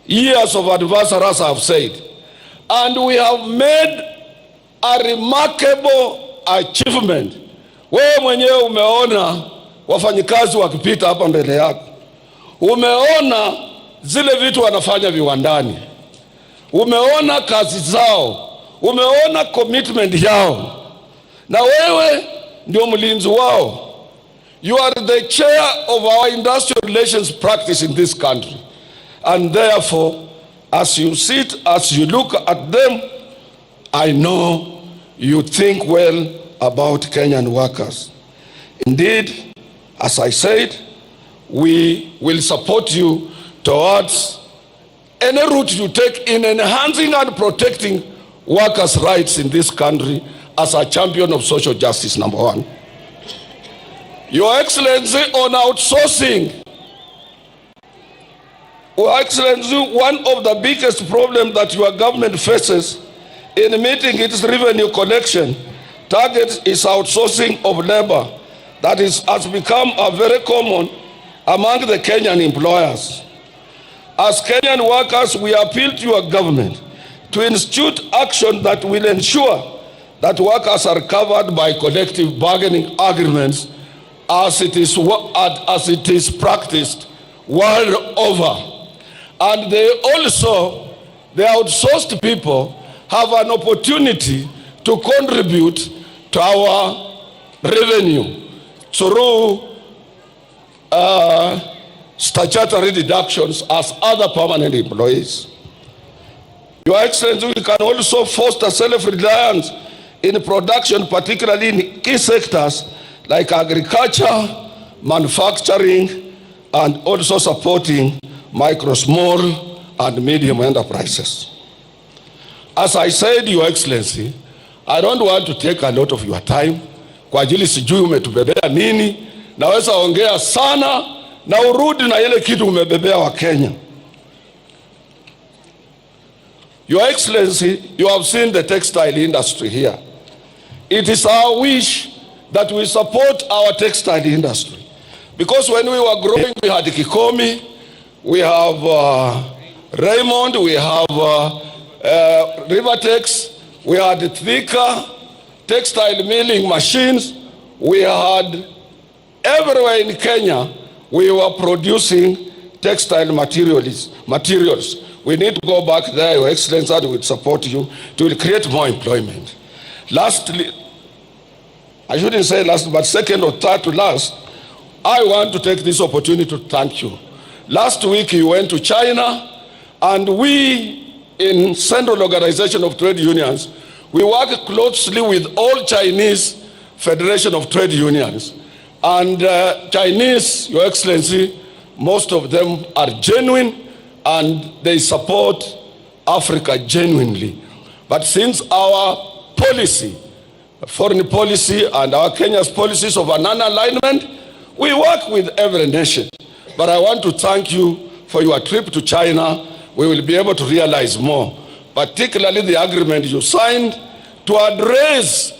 years of anniversary, as I have said. And we have made a remarkable achievement. Wewe mwenyewe umeona wafanyikazi wakipita hapa mbele yako. Umeona zile vitu wanafanya viwandani. Umeona kazi zao. Umeona commitment yao. Na wewe ndio mlinzi wao. You are the chair of our industrial relations practice in this country. And therefore, as you sit, as you look at them, I know you think well about Kenyan workers. Indeed, as I said, we will support you towards any route you take in enhancing and protecting workers' rights in this country as a champion of social justice, number one. Your Excellency, on outsourcing, Your Excellency, one of the biggest problems that your government faces in meeting its revenue collection target is outsourcing of labor that has become a very common among the Kenyan employers. As Kenyan workers, we appeal to your government to institute action that will ensure that workers are covered by collective bargaining agreements as it is practiced world over. And the outsourced people have an opportunity to contribute to our revenue through statutory deductions as other permanent employees. Your Excellency, we can also foster self-reliance in production, particularly in key sectors like agriculture, manufacturing, and also supporting micro, small, and medium enterprises. As I said, Your Excellency, I don't want to take a lot of your time. Kwa ajili sijui umetubebea nini, naweza ongea sana na urudi na ile kitu umebebea wa Kenya. Your Excellency, you have seen the textile industry here. It is our wish that we support our textile industry. Because when we were growing, we had Kikomi, we have Raymond, we have Rivertex, we had Thika, textile milling machines. We had everywhere in Kenya, we were producing textile materials. We need to go back there, Your Excellency, and we will support you to create more employment. Lastly, I shouldn't say last, but second or third to last, I want to take this opportunity to thank you. Last week you went to China, and we in Central Organization of Trade Unions, we work closely with all Chinese Federation of Trade Unions. And Chinese, Your Excellency, most of them are genuine and they support Africa genuinely. But since our policy, foreign policy, and our Kenya's policies of a non-alignment, we work with every nation. But I want to thank you for your trip to China. We will be able to realize more, particularly the agreement you signed to address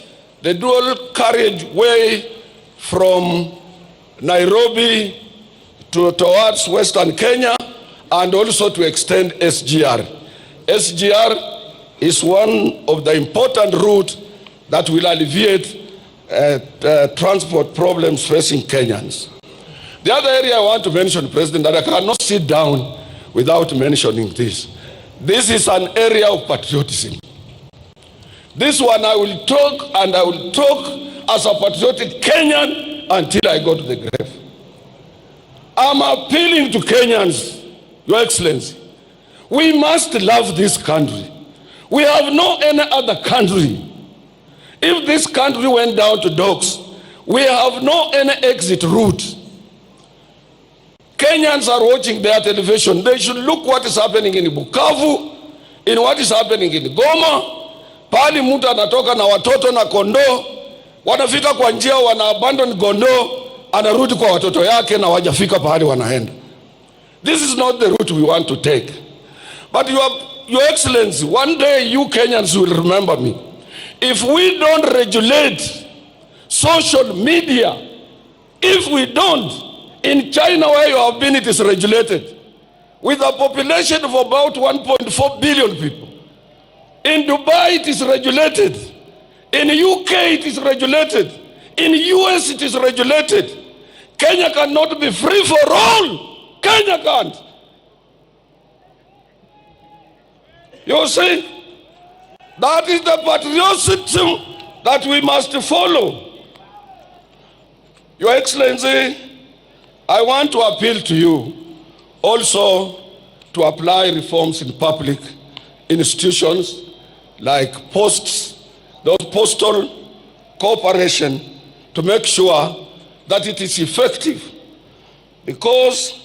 the dual carriageway from Nairobi towards Western Kenya, and also to extend SGR. SGR is one of the important routes that will alleviate transport problems facing Kenyans. The other area I want to mention, President, that I cannot sit down without mentioning this. This is an area of patriotism. This one I will talk, and I will talk as a patriotic Kenyan until I go to the grave. I'm appealing to Kenyans, Your Excellency. We must love this country. We have no any other country. If this country went down to dogs, we have no any exit route. Kenyans are watching their television. They should look what is happening in Bukavu, in what is happening in Goma. Pali mtu anatoka na watoto na kondoo, wanafika kwa njia, wana abandon kondoo, anarudi kwa watoto yake na wajafika pahali wanaenda. This is not the route we want to take. But Your Excellency, one day you Kenyans will remember me. If we don't regulate social media, if we don't, in China where you have been, it is regulated. With a population of about 1.4 billion people. In Dubai it is regulated. In UK it is regulated. In US it is regulated. Kenya cannot be free for all. Kenya can't. You see, that is the patriotism that we must follow. Your Excellency, I want to appeal to you also to apply reforms in public institutions like posts, those postal cooperation, to make sure that it is effective. Because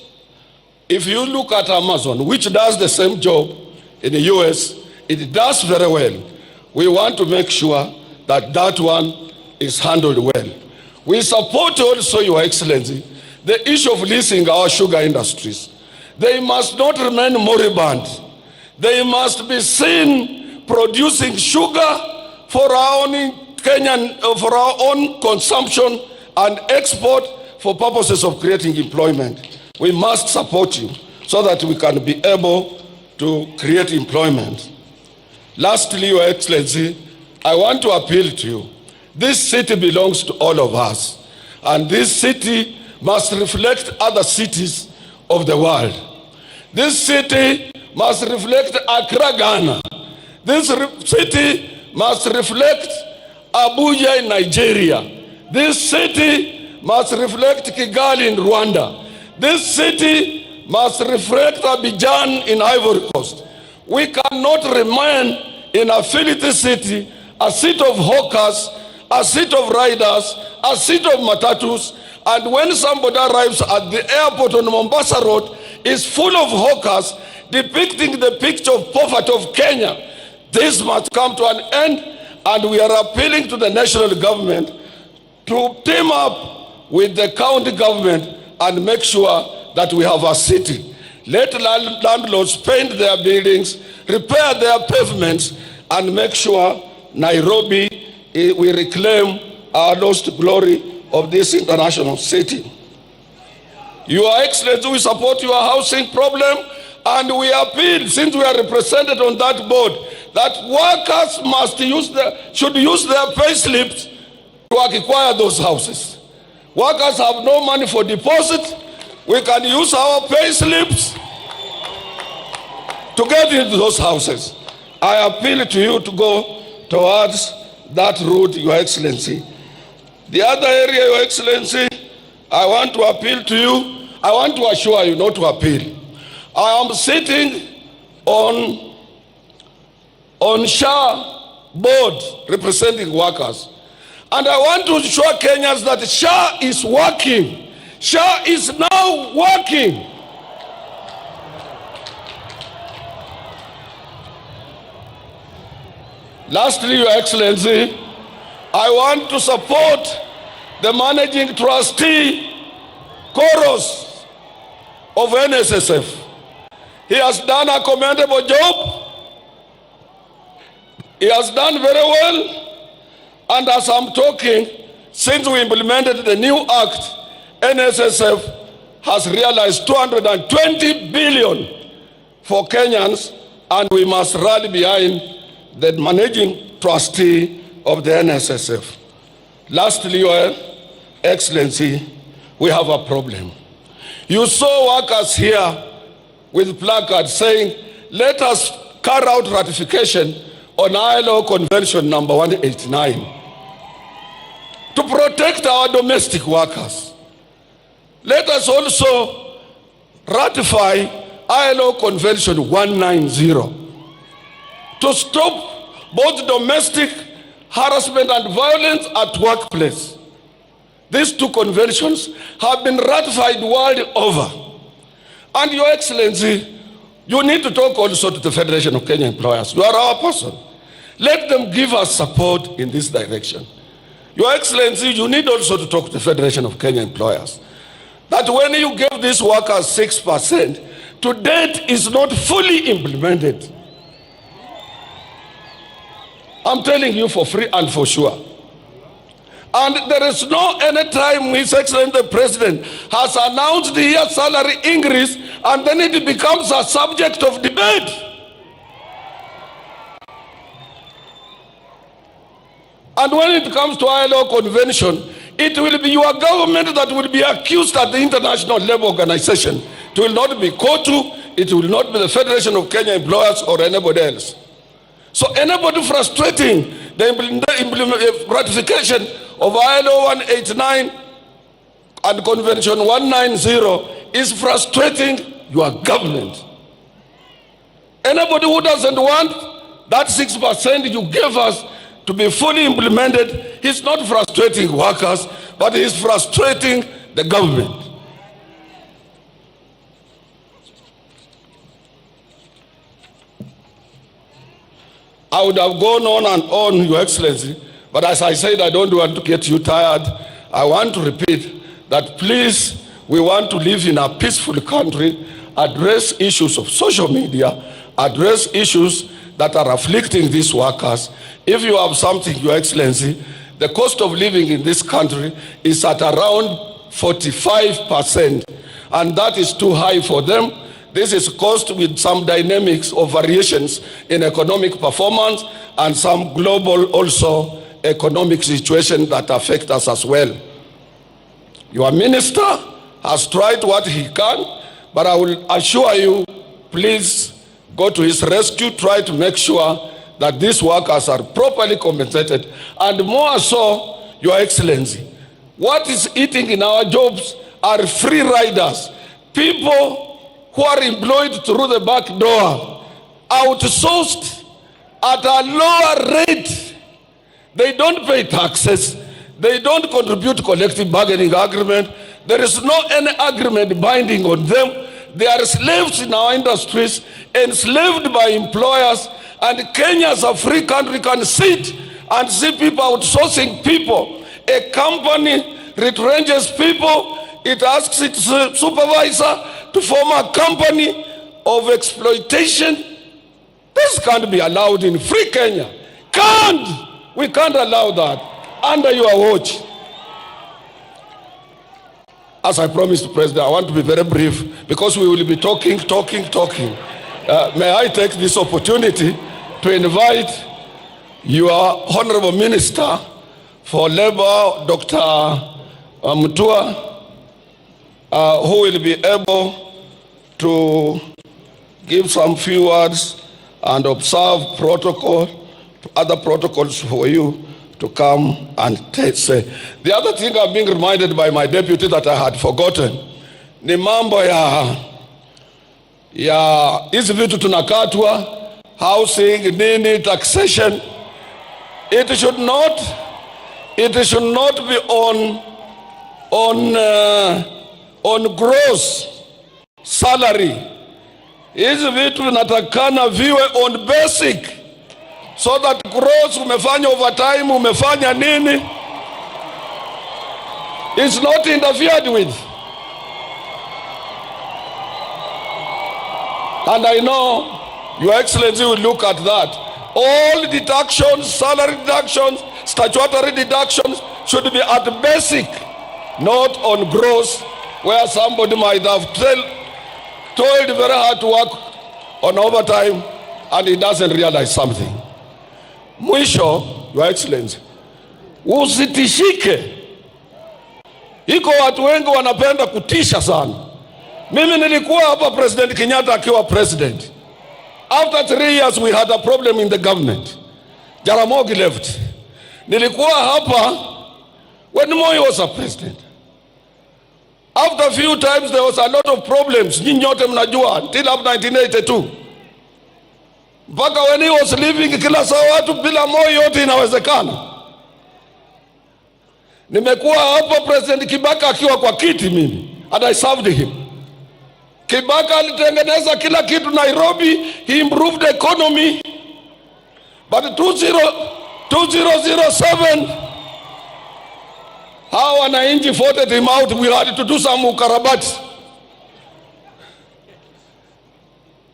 if you look at Amazon, which does the same job in the US, it does very well. We want to make sure that that one is handled well. We support also, Your Excellency, the issue of leasing our sugar industries. They must not remain moribund. They must be seen producing sugar for our own Kenyan, for our own consumption and export for purposes of creating employment. We must support you so that we can be able to create employment. Lastly, Your Excellency, I want to appeal to you. This city belongs to all of us, and this city must reflect other cities of the world. This city must reflect Accra, Ghana. This city must reflect Abuja in Nigeria. This city must reflect Kigali in Rwanda. This city must reflect Abidjan in Ivory Coast. We cannot remain in a filthy city, a city of hawkers, a city of riders, a city of matatus, and when somebody arrives at the airport on Mombasa Road, is full of hawkers depicting the picture of poverty of Kenya. This must come to an end, and we are appealing to the national government to team up with the county government and make sure that we have a city. Let landlords paint their buildings, repair their pavements, and make sure Nairobi, we reclaim our lost glory of this international city. Your Excellency, we support your housing problem, and we appeal, since we are represented on that board, that workers should use their pay slips to acquire those houses. Workers have no money for deposit. We can use our pay slips to get into those houses. I appeal to you to go towards that route, Your Excellency. The other area, Your Excellency, I want to appeal to you. I want to assure you, not to appeal. I am sitting on SHA board representing workers. And I want to show Kenyans that SHA is working. SHA is now working. Lastly, Your Excellency, I want to support the managing trustee, Chorus, of NSSF. He has done a commendable job. He has done very well. And as I'm talking, since we implemented the new act, NSSF has realized 220 billion for Kenyans, and we must rally behind the managing trustee of the NSSF. Lastly, Your Excellency, we have a problem. You saw workers here with placards saying, let us carry out ratification on ILO Convention number 189 to protect our domestic workers. Let us also ratify ILO Convention 190 to stop both domestic harassment and violence at workplace. These two conventions have been ratified world over. And Your Excellency, you need to talk also to the Federation of Kenya Employers. You are our person. Let them give us support in this direction. Your Excellency, you need also to talk to the Federation of Kenya Employers. That when you give these workers 6%, to date is not fully implemented. I'm telling you for free and for sure. And there is no any time His Excellency the President has announced the year salary increase and then it becomes a subject of debate. And when it comes to ILO Convention, it will be your government that will be accused at the International Labour Organization. It will not be COTU, it will not be the Federation of Kenya Employers or anybody else. So anybody frustrating the ratification of ILO 189 and Convention 190 is frustrating your government. Anybody who doesn't want that 6% you gave us to be fully implemented, he's not frustrating workers, but he's frustrating the government. I would have gone on and on, Your Excellency, but as I said, I don't want to get you tired. I want to repeat that please, we want to live in a peaceful country, address issues of social media, address issues that are afflicting these workers. If you have something, Your Excellency, the cost of living in this country is at around 45%, and that is too high for them. This is caused with some dynamics or variations in economic performance and some global also economic situation that affect us as well. Your minister has tried what he can, but I will assure you, please go to his rescue, try to make sure that these workers are properly compensated, and more so, Your Excellency, what is eating in our jobs are free riders, people who are employed through the back door, outsourced at a lower rate. They don't pay taxes. They don't contribute collective bargaining agreement. There is no any agreement binding on them. They are slaves in our industries, enslaved by employers, and Kenya as a free country can sit and see people outsourcing people. A company retrenches people, it asks its supervisor to form a company of exploitation. This can't be allowed in free Kenya. We can't allow that under your watch. As I promised, President, I want to be very brief because we will be talking. May I take this opportunity to invite your Honorable Minister for Labor, Dr. Mutua, who will be able to give some few words and observe other protocols for you to come and say. The other thing I'm being reminded by my deputy that I had forgotten, ni mambo ya hizi vitu tunakatwa, housing, nini, taxation. It should not be on gross salary. Hizi vitu vinatakana viwe on basic, so that gross, umefanya overtime, umefanya nini, it's not interfered with. And I know Your Excellency will look at that. All deductions, salary deductions, statutory deductions should be at basic, not on gross, where somebody might have toiled very hard to work on overtime and he doesn't realize something. Mwisho, Your Excellency, usitishike. Iko watu wengi wanapenda kutisha sana. Mimi nilikuwa hapa President Kenyatta akiwa president. After 3 years we had a problem in the government. Jaramogi left. Nilikuwa hapa when Moi was a president. After a few times there was a lot of problems. Nyinyi nyote mnajua until up 1982. Mpaka when he was leaving, kila saa watu bila Moi yote inawezekana. Nimekuwa hapa President Kibaka akiwa kwa kiti mimi, and I served him. Kibaka alitengeneza kila kitu Nairobi, he improved the economy. But 2007 hawa wananchi voted him out. We had to do some ukarabati.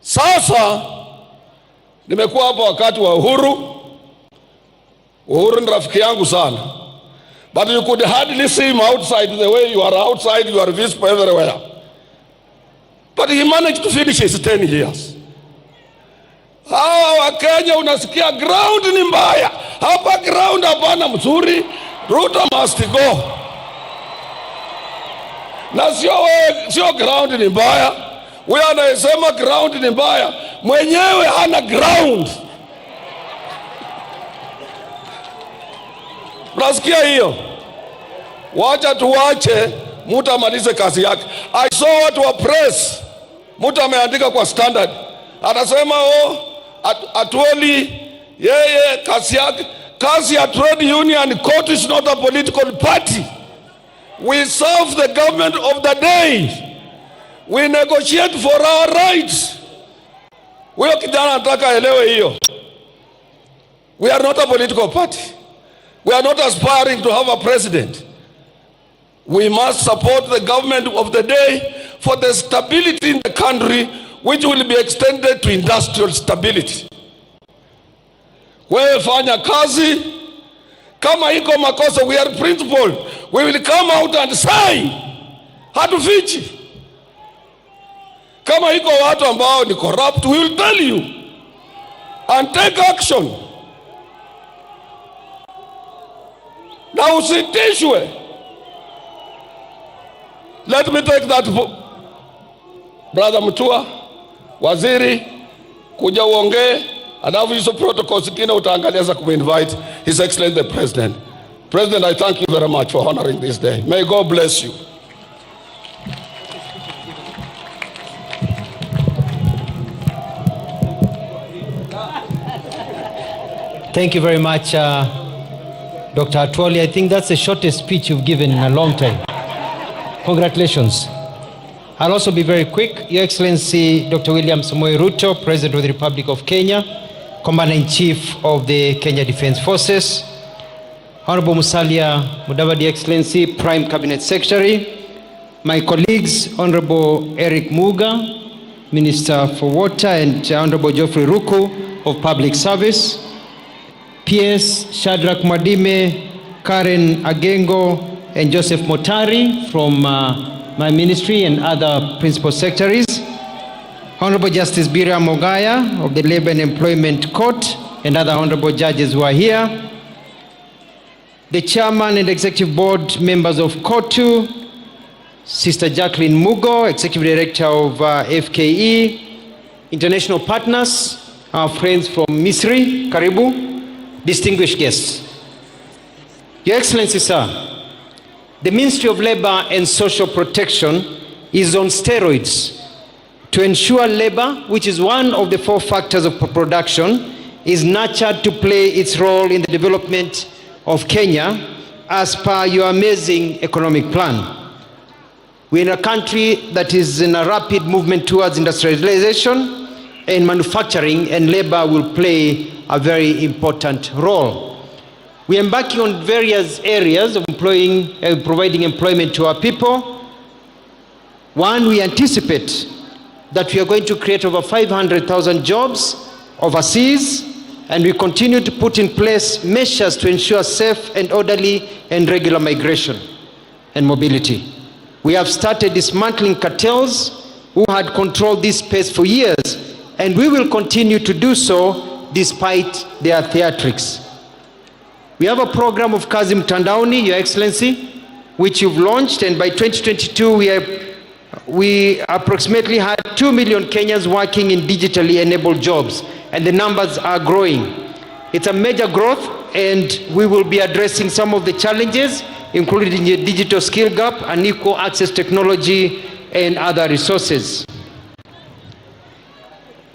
Sasa nimekuwa hapa wakati wa Uhuru. Uhuru ni rafiki yangu sana, but you could hardly see him outside the way you are outside, you are visible everywhere. But he managed to finish his 10 years. Hawa wa Kenya unasikia ground ni mbaya. Hapa ground hapana mzuri. Ruto must go. Na sio ground ni mbaya. Wewe anasema ground ni mbaya, mwenyewe hana ground. Unasikia hiyo? Wacha tuwache mtu amalize kazi yake. I saw watu wa press, mtu ameandika kwa Standard, anasema Atuoli yeye kazi ya trade union. COTU is not a political party. We serve the government of the day. We negotiate for our rights. Huyo kijana anataka elewe hiyo. We are not a political party. We are not aspiring to have a president. We must support the government of the day for the stability in the country, which will be extended to industrial stability. Wewe fanya kazi, kama iko makosa, we are principled. We will come out and say, hatufichi. Kama iko watu ambao ni corrupt, we will tell you and take action. Na usitishwe. Let me take that Brother Mutua, waziri, kuja uongee, alafu hizo protocol zingine utaangalia za kuinvite His Excellency the President. President, I thank you very much for honoring this day. May God bless you. Thank you very much, Dr. Atuoli. I think that's the shortest speech you've given in a long time. Congratulations. I'll also be very quick. Your Excellency, Dr. William Samoei Ruto, President of the Republic of Kenya, Commander-in-Chief of the Kenya Defence Forces, Honorable Musalia Mudavadi, Excellency, Prime Cabinet Secretary, my colleagues, Honorable Eric Muga, Minister for Water, and Honorable Geoffrey Ruku of Public Service, PS Shadrach Mwadime, Karen Agengo, and Joseph Motari from my ministry and other principal secretaries, Honorable Justice Bira Mogaya of the Labor and Employment Court, and other honorable judges who are here, the chairman and executive board members of COTU, Sister Jacqueline Mugo, executive director of FKE, international partners, our friends from Misri, Karibu, distinguished guests. Your Excellency, sir, the Ministry of Labor and Social Protection is on steroids to ensure labor, which is one of the 4 factors of production, is nurtured to play its role in the development of Kenya as per your amazing economic plan. We're in a country that is in a rapid movement towards industrialization and manufacturing, and labor will play a very important role. We are embarking on various areas of providing employment to our people. One, we anticipate that we are going to create over 500,000 jobs overseas, and we continue to put in place measures to ensure safe and orderly and regular migration and mobility. We have started dismantling cartels who had controlled this space for years, and we will continue to do so despite their theatrics. We have a program of Kazi Mtandaoni, Your Excellency, which you've launched, and by 2022 we are we approximately had 2 million Kenyans working in digitally enabled jobs, and the numbers are growing. It's a major growth, and we will be addressing some of the challenges, including the digital skill gap, unequal access technology, and other resources.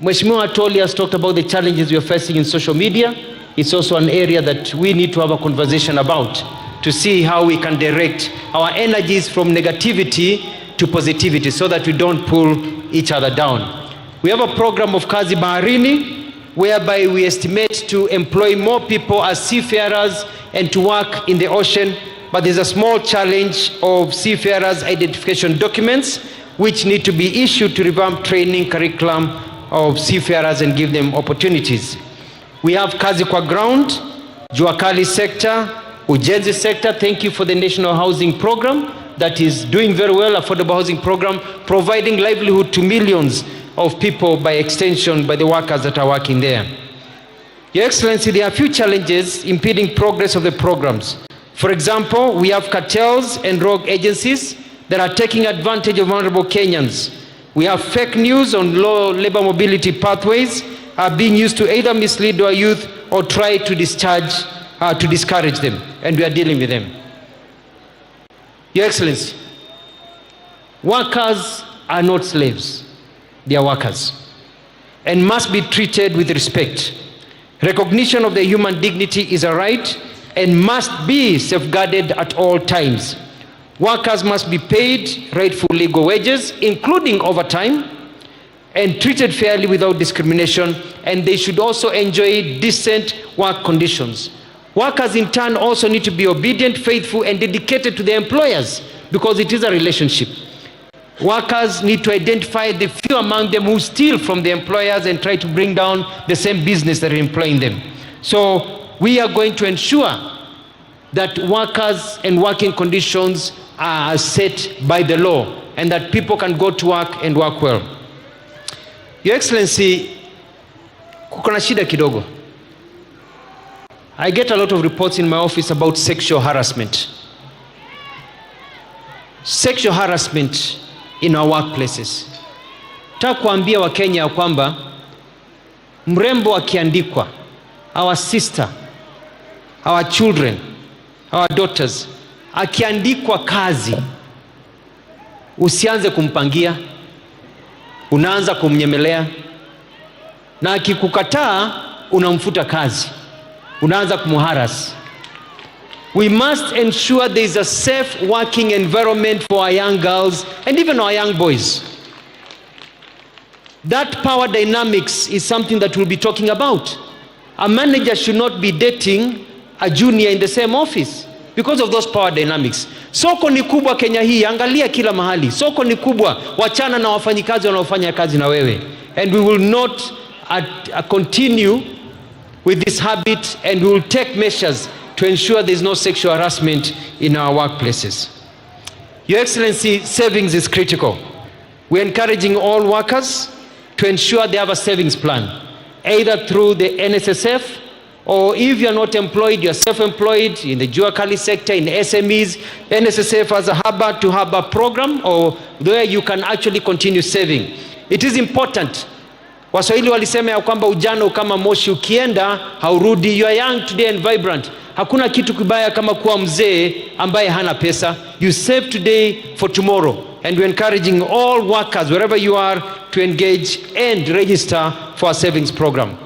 Mheshimiwa Atwoli has talked about the challenges we are facing in social media. It's also an area that we need to have a conversation about to see how we can direct our energies from negativity to positivity so that we don't pull each other down. We have a program of Kazi Baharini, whereby we estimate to employ more people as seafarers and to work in the ocean, but there's a small challenge of seafarers' identification documents which need to be issued to revamp training curriculum of seafarers and give them opportunities. We have Kazi Kwa Ground, Juakali sector, Ujenzi sector. Thank you for the National Housing Program that is doing very well, affordable housing program, providing livelihood to millions of people by extension by the workers that are working there. Your Excellency, there are a few challenges impeding progress of the programs. For example, we have cartels and rogue agencies that are taking advantage of vulnerable Kenyans. We have fake news on low labor mobility pathways are being used to either mislead our youth or try to discourage them, and we are dealing with them. Your Excellency, workers are not slaves, they are workers and must be treated with respect. Recognition of their human dignity is a right and must be safeguarded at all times. Workers must be paid rightful legal wages, including overtime, and treated fairly without discrimination, and they should also enjoy decent work conditions. Workers in turn also need to be obedient, faithful, and dedicated to their employers because it is a relationship. Workers need to identify the few among them who steal from the employers and try to bring down the same business that are employing them. So we are going to ensure that workers and working conditions are set by the law and that people can go to work and work well. Your Excellency, kuko na shida kidogo. I get a lot of reports in my office about sexual harassment. Sexual harassment in our workplaces. Nataka kuambia Wakenya kwamba mrembo akiandikwa, our sister, our children, our daughters, akiandikwa kazi, usianze kumpangia, unaanza kumnyemelea, na akikukataa unamfuta kazi, unaanza kumharas. We must ensure there is a safe working environment for our young girls and even our young boys. That power dynamics is something that we'll be talking about. A manager should not be dating a junior in the same office because of those power dynamics. Soko ni kubwa Kenya hii, angalia kila mahali. Soko ni kubwa, wachana na wafanyikazi wanaofanya kazi na wewe. And we will not continue with this habit, and we will take measures to ensure there is no sexual harassment in our workplaces. Your Excellency, savings is critical. We are encouraging all workers to ensure they have a savings plan, either through the NSSF, or if you are not employed, you are self-employed in the Juakali sector, in SMEs, NSSF has a harbor to harbor program, or where you can actually continue saving. It is important. Waswahili walisema ya kwamba ujana kama moshi ukienda haurudi. You are young today and vibrant. Hakuna kitu kibaya kama kuwa mzee ambaye hana pesa. You save today for tomorrow, and we're encouraging all workers wherever you are to engage and register for a savings program.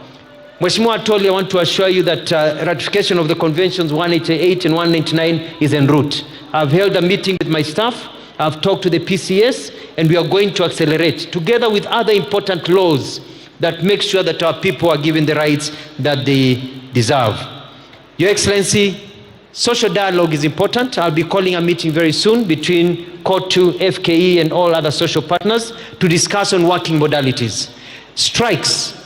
Mheshimiwa Atwoli, I want to assure you that ratification of the conventions 188 and 199 is en route. I've held a meeting with my staff. I've talked to the PCS, and we are going to accelerate together with other important laws that make sure that our people are given the rights that they deserve. Your Excellency, social dialogue is important. I'll be calling a meeting very soon between COTU, FKE, and all other social partners to discuss on working modalities. Strikes.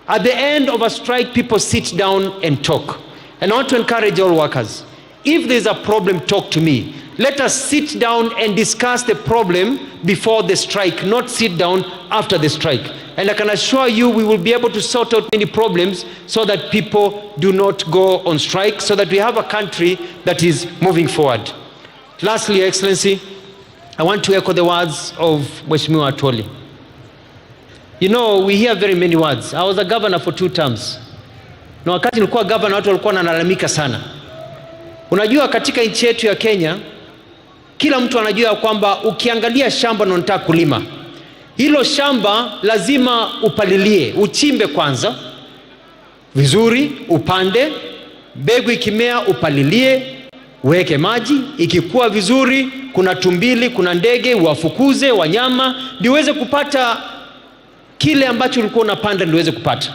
At the end of a strike, people sit down and talk. And I want to encourage all workers, if there's a problem, talk to me. Let us sit down and discuss the problem before the strike, not sit down after the strike. And I can assure you we will be able to sort out many problems so that people do not go on strike, so that we have a country that is moving forward. Lastly, Your Excellency, I want to echo the words of Mheshimiwa Atwoli. You know, we hear very many words. I was a governor for 2 terms. Na wakati nilikuwa governor watu walikuwa wanalalamika sana. Unajua katika nchi yetu ya Kenya, kila mtu anajua kwamba ukiangalia shamba na unataka kulima, hilo shamba lazima upalilie, uchimbe kwanza vizuri, upande, mbegu ikimea upalilie, uweke maji, ikikua vizuri, kuna tumbili, kuna ndege, wafukuze wanyama, ndio uweze kupata kile ambacho ulikuwa unapanda, ndio uweze kupata.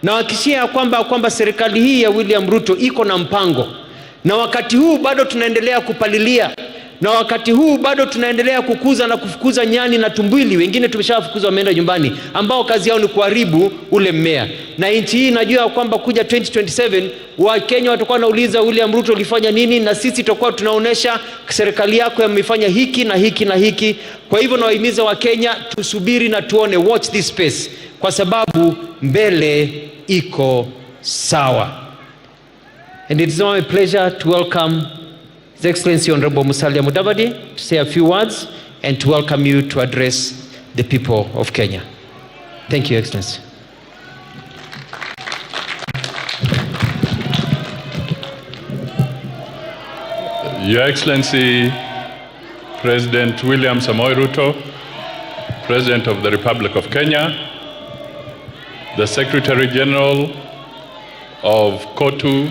Na wakishia kwamba serikali hii ya William Ruto iko na mpango, na wakati huu bado tunaendelea kupalilia, na wakati huu bado tunaendelea kukuza na kufukuza nyani na tumbili, wengine tumeshawafukuza wameenda nyumbani, ambao kazi yao ni kuharibu ule mmea. Na nchi hii najua kwamba kuja 2027 wa Kenya watakuwa wanauliza William Ruto ulifanya nini, na sisi tutakuwa tunaonesha serikali yako imefanya hiki na hiki na hiki. Kwa hivyo nawahimiza wa Kenya tusubiri na tuone, watch this space, kwa sababu mbele iko sawa. And it is now my pleasure to welcome His Excellency Honorable Musalia Mudavadi to say a few words and to welcome you to address the people of Kenya. Thank you, Excellency. Your Excellency, President William Samoei Ruto, President of the Republic of Kenya, the Secretary General of COTU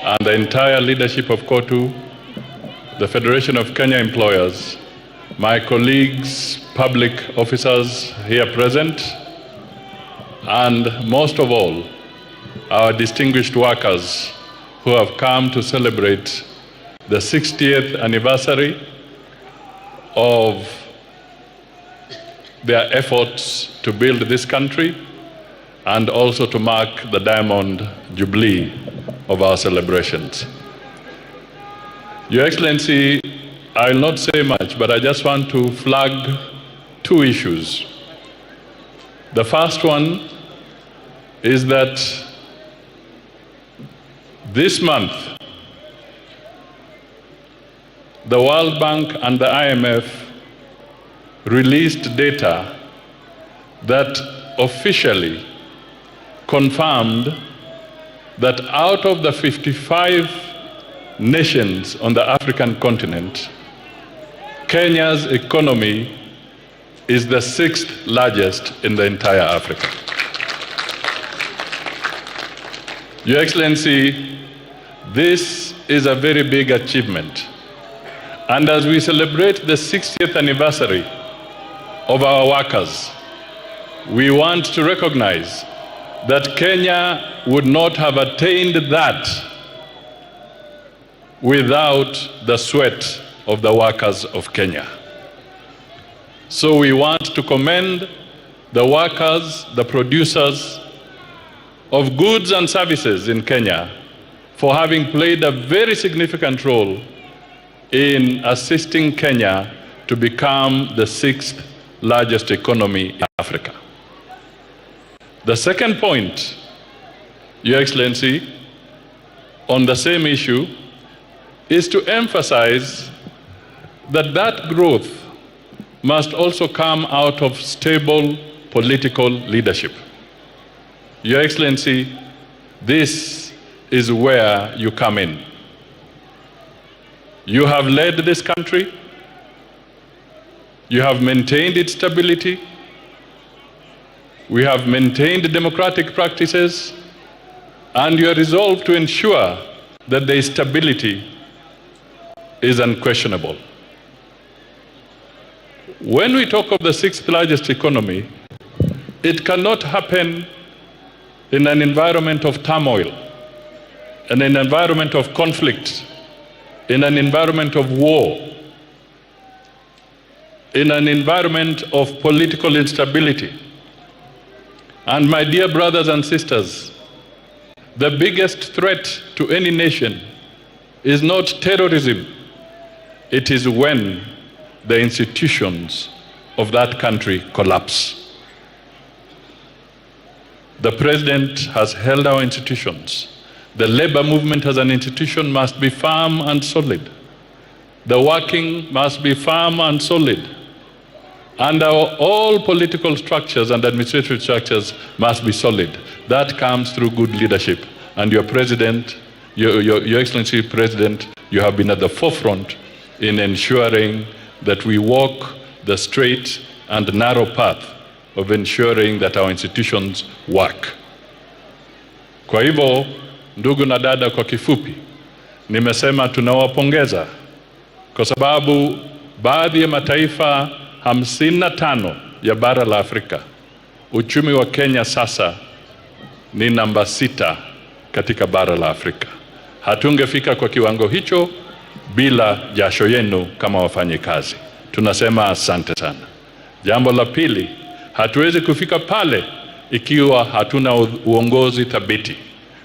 and the entire leadership of COTU, the Federation of Kenya Employers, my colleagues, public officers here present, and most of all, our distinguished workers who have come to celebrate the 60th anniversary of their efforts to build this country and also to mark the Diamond Jubilee of our celebrations. Your Excellency, I will not say much, but I just want to flag 2 issues. The first one is that this month, the World Bank and the IMF released data that officially confirmed that out of the 55 nations on the African continent, Kenya's economy is the 6th largest in the entire Africa. Your Excellency, this is a very big achievement. And as we celebrate the 60th anniversary of our workers, we want to recognize that Kenya would not have attained that without the sweat of the workers of Kenya. So we want to commend the workers, the producers of goods and services in Kenya for having played a very significant role in assisting Kenya to become the 6th largest economy in Africa. The second point, Your Excellency, on the same issue, is to emphasize that that growth must also come out of stable political leadership. Your Excellency, this is where you come in. You have led this country, you have maintained its stability, we have maintained democratic practices, and you are resolved to ensure that the stability is unquestionable. When we talk of the 6th largest economy, it cannot happen in an environment of turmoil, in an environment of conflict, in an environment of war, in an environment of political instability. And my dear brothers and sisters, the biggest threat to any nation is not terrorism. It is when the institutions of that country collapse. The president has held our institutions. The labor movement as an institution must be firm and solid. the working must be firm and solid. And all political structures and administrative structures must be solid. That comes through good leadership. And your President, Your Excellency President, you have been at the forefront in ensuring that we walk the straight and narrow path of ensuring that our institutions work. Kwa hivyo, ndugu na dada, kwa kifupi, nimesema tunawapongeza kwa sababu baadhi ya mataifa 55 ya bara la Afrika, uchumi wa Kenya sasa ni namba 6 katika bara la Afrika. Hatungefika kwa kiwango hicho bila jasho yenu kama wafanyikazi. Tunasema asante sana. Jambo la pili, hatuwezi kufika pale ikiwa hatuna uongozi thabiti.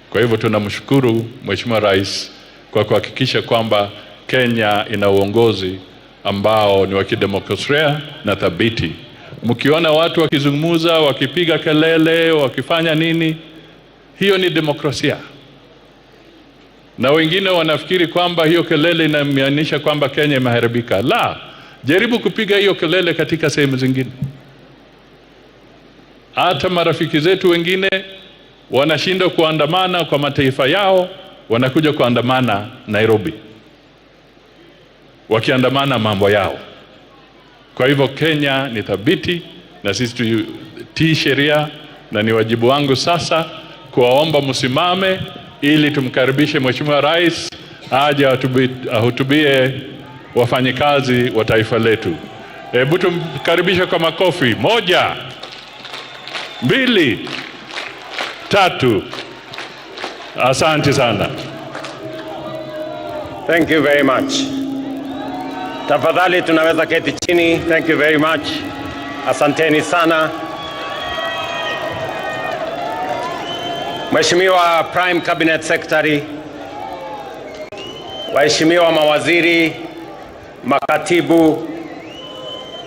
Kwa hivyo tunamshukuru Mheshimiwa Rais kwa kuhakikisha kwamba Kenya ina uongozi ambao ni wa kidemokrasia na thabiti. Mkiona watu wakizungumza, wakipiga kelele, wakifanya nini, hiyo ni demokrasia. Na wengine wanafikiri kwamba hiyo kelele inamaanisha kwamba Kenya imeharibika. La, jaribu kupiga hiyo kelele katika sehemu zingine. Hata marafiki zetu wengine wanashindwa kuandamana kwa mataifa yao, wanakuja kuandamana Nairobi, wakiandamana mambo yao. Kwa hivyo Kenya ni thabiti na sisi tutii sheria, na ni wajibu wangu sasa kuwaomba msimame ili tumkaribishe Mheshimiwa Rais aje ahutubie wafanyikazi wa taifa letu. Hebu tumkaribishe kwa makofi. 1, 2, 3. Asante sana. Thank you very much. Tafadhali tunaweza keti chini. Thank you very much. Asanteni sana. Mheshimiwa Prime Cabinet Secretary, waheshimiwa mawaziri, makatibu,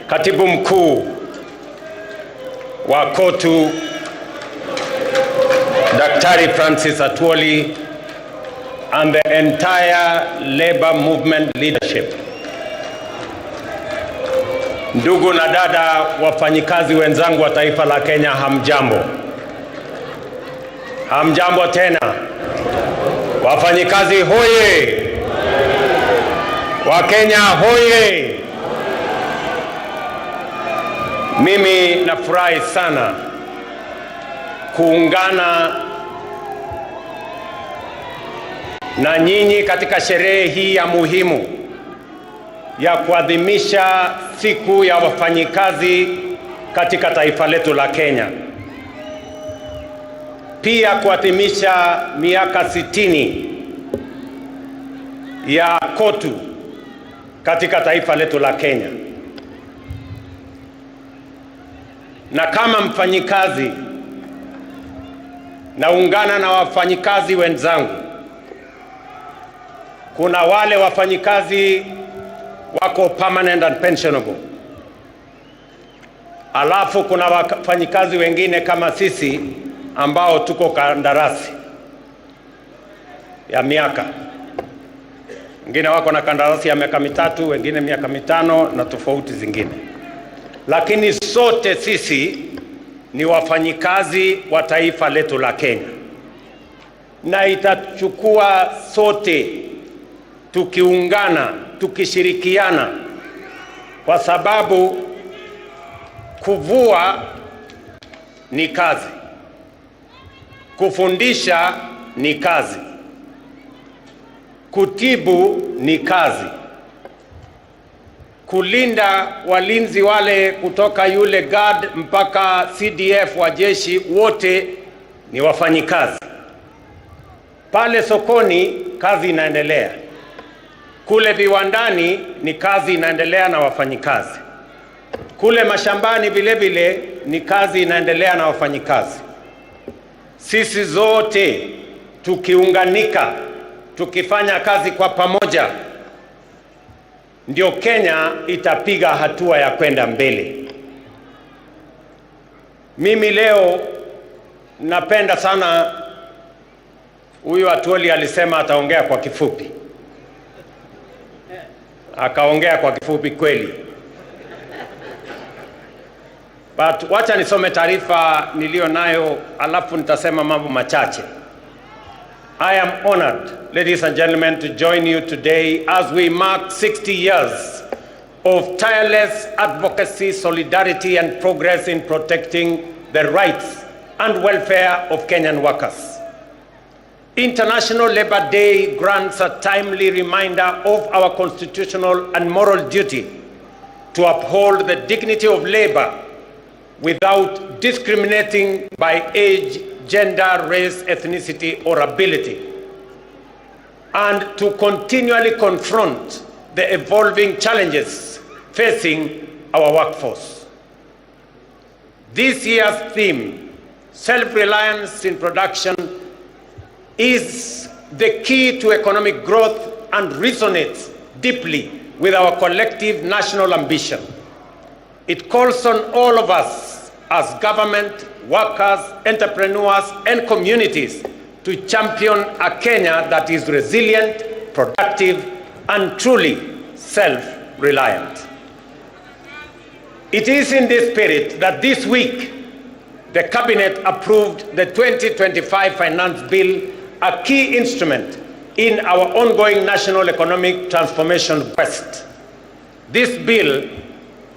katibu mkuu wa COTU Daktari Francis Atwoli, and the entire labor movement leadership. Ndugu na dada wafanyikazi wenzangu wa taifa la Kenya, hamjambo. Hamjambo tena. Wafanyikazi hoye. Wakenya hoye. Mimi nafurahi sana kuungana na nyinyi katika sherehe hii ya muhimu ya kuadhimisha siku ya wafanyikazi katika taifa letu la Kenya. Pia kuadhimisha miaka 60 ya COTU katika taifa letu la Kenya. Na kama mfanyikazi, naungana na wafanyikazi wenzangu. Kuna wale wafanyikazi wako permanent and pensionable. Alafu kuna wafanyikazi wengine kama sisi ambao tuko kandarasi ya miaka. Wengine wako na kandarasi ya miaka 3, wengine miaka 5 na tofauti zingine. Lakini sote sisi ni wafanyikazi wa taifa letu la Kenya. Na itachukua sote tukiungana, tukishirikiana, kwa sababu kuvua ni kazi, kufundisha ni kazi, kutibu ni kazi, kulinda walinzi wale kutoka yule guard mpaka CDF wa jeshi, wote ni wafanyikazi. Pale sokoni kazi inaendelea, kule viwandani ni kazi inaendelea na wafanyikazi, kule mashambani vile vile ni kazi inaendelea na wafanyikazi. Sisi zote tukiunganika, tukifanya kazi kwa pamoja, ndio Kenya itapiga hatua ya kwenda mbele. Mimi leo napenda sana, huyu Atwoli alisema ataongea kwa kifupi. akaongea kwa kifupi kweli. But wacha nisome taarifa niliyo nayo alafu nitasema mambo machache. I am honored, ladies and gentlemen, to join you today as we mark 60 years of tireless advocacy, solidarity and progress in protecting the rights and welfare of Kenyan workers. International Labour Day grants a timely reminder of our constitutional and moral duty to uphold the dignity of labor without discriminating by age, gender, race, ethnicity, or ability, and to continually confront the evolving challenges facing our workforce. This year's theme, self-reliance in production, is the key to economic growth and resonates deeply with our collective national ambition. It calls on all of us as government, workers, entrepreneurs, and communities to champion a Kenya that is resilient, productive, and truly self-reliant. It is in this spirit that this week the Cabinet approved the 2025 Finance Bill, a key instrument in our ongoing national economic transformation quest. This bill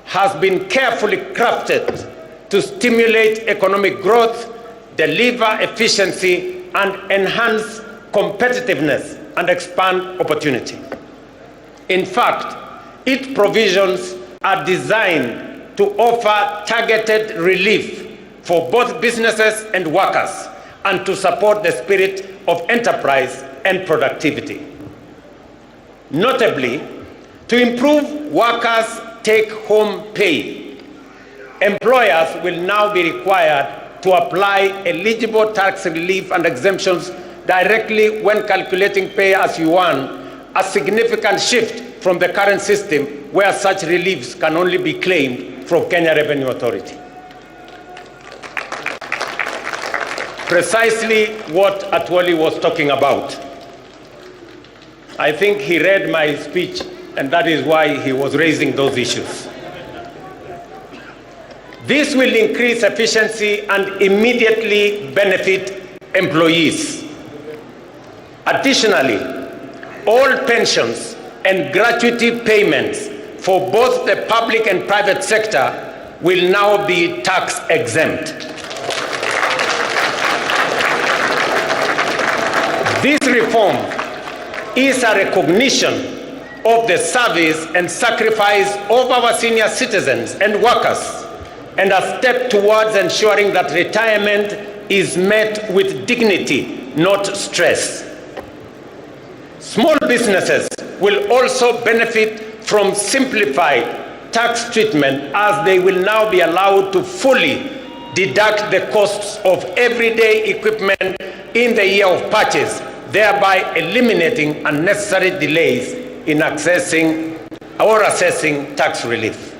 has been carefully crafted to stimulate economic growth, deliver efficiency, and enhance competitiveness and expand opportunity. In fact, its provisions are designed to offer targeted relief for both businesses and workers and to support the spirit of enterprise and productivity. Notably, to improve workers' take-home pay, employers will now be required to apply eligible tax relief and exemptions directly when calculating pay as you earn, a significant shift from the current system where such reliefs can only be claimed from Kenya Revenue Authority. Precisely what Atwoli was talking about. I think he read my speech, and that is why he was raising those issues. This will increase efficiency and immediately benefit employees. Additionally, all pensions and gratuity payments for both the public and private sector will now be tax exempt. This reform is a recognition of the service and sacrifice of our senior citizens and workers, and a step towards ensuring that retirement is met with dignity, not stress. Small businesses will also benefit from simplified tax treatment, as they will now be allowed to fully deduct the costs of everyday equipment in the year of purchase, thereby eliminating unnecessary delays in accessing or assessing tax relief.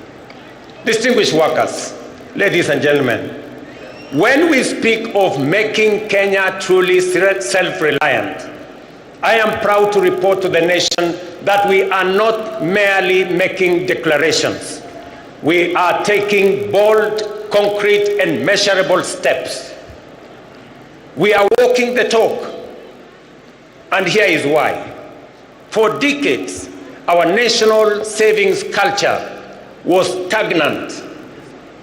Distinguished workers, ladies and gentlemen, when we speak of making Kenya truly self-reliant, I am proud to report to the nation that we are not merely making declarations. We are taking bold, concrete, and measurable steps. We are walking the talk, and here is why. For decades, our national savings culture was stagnant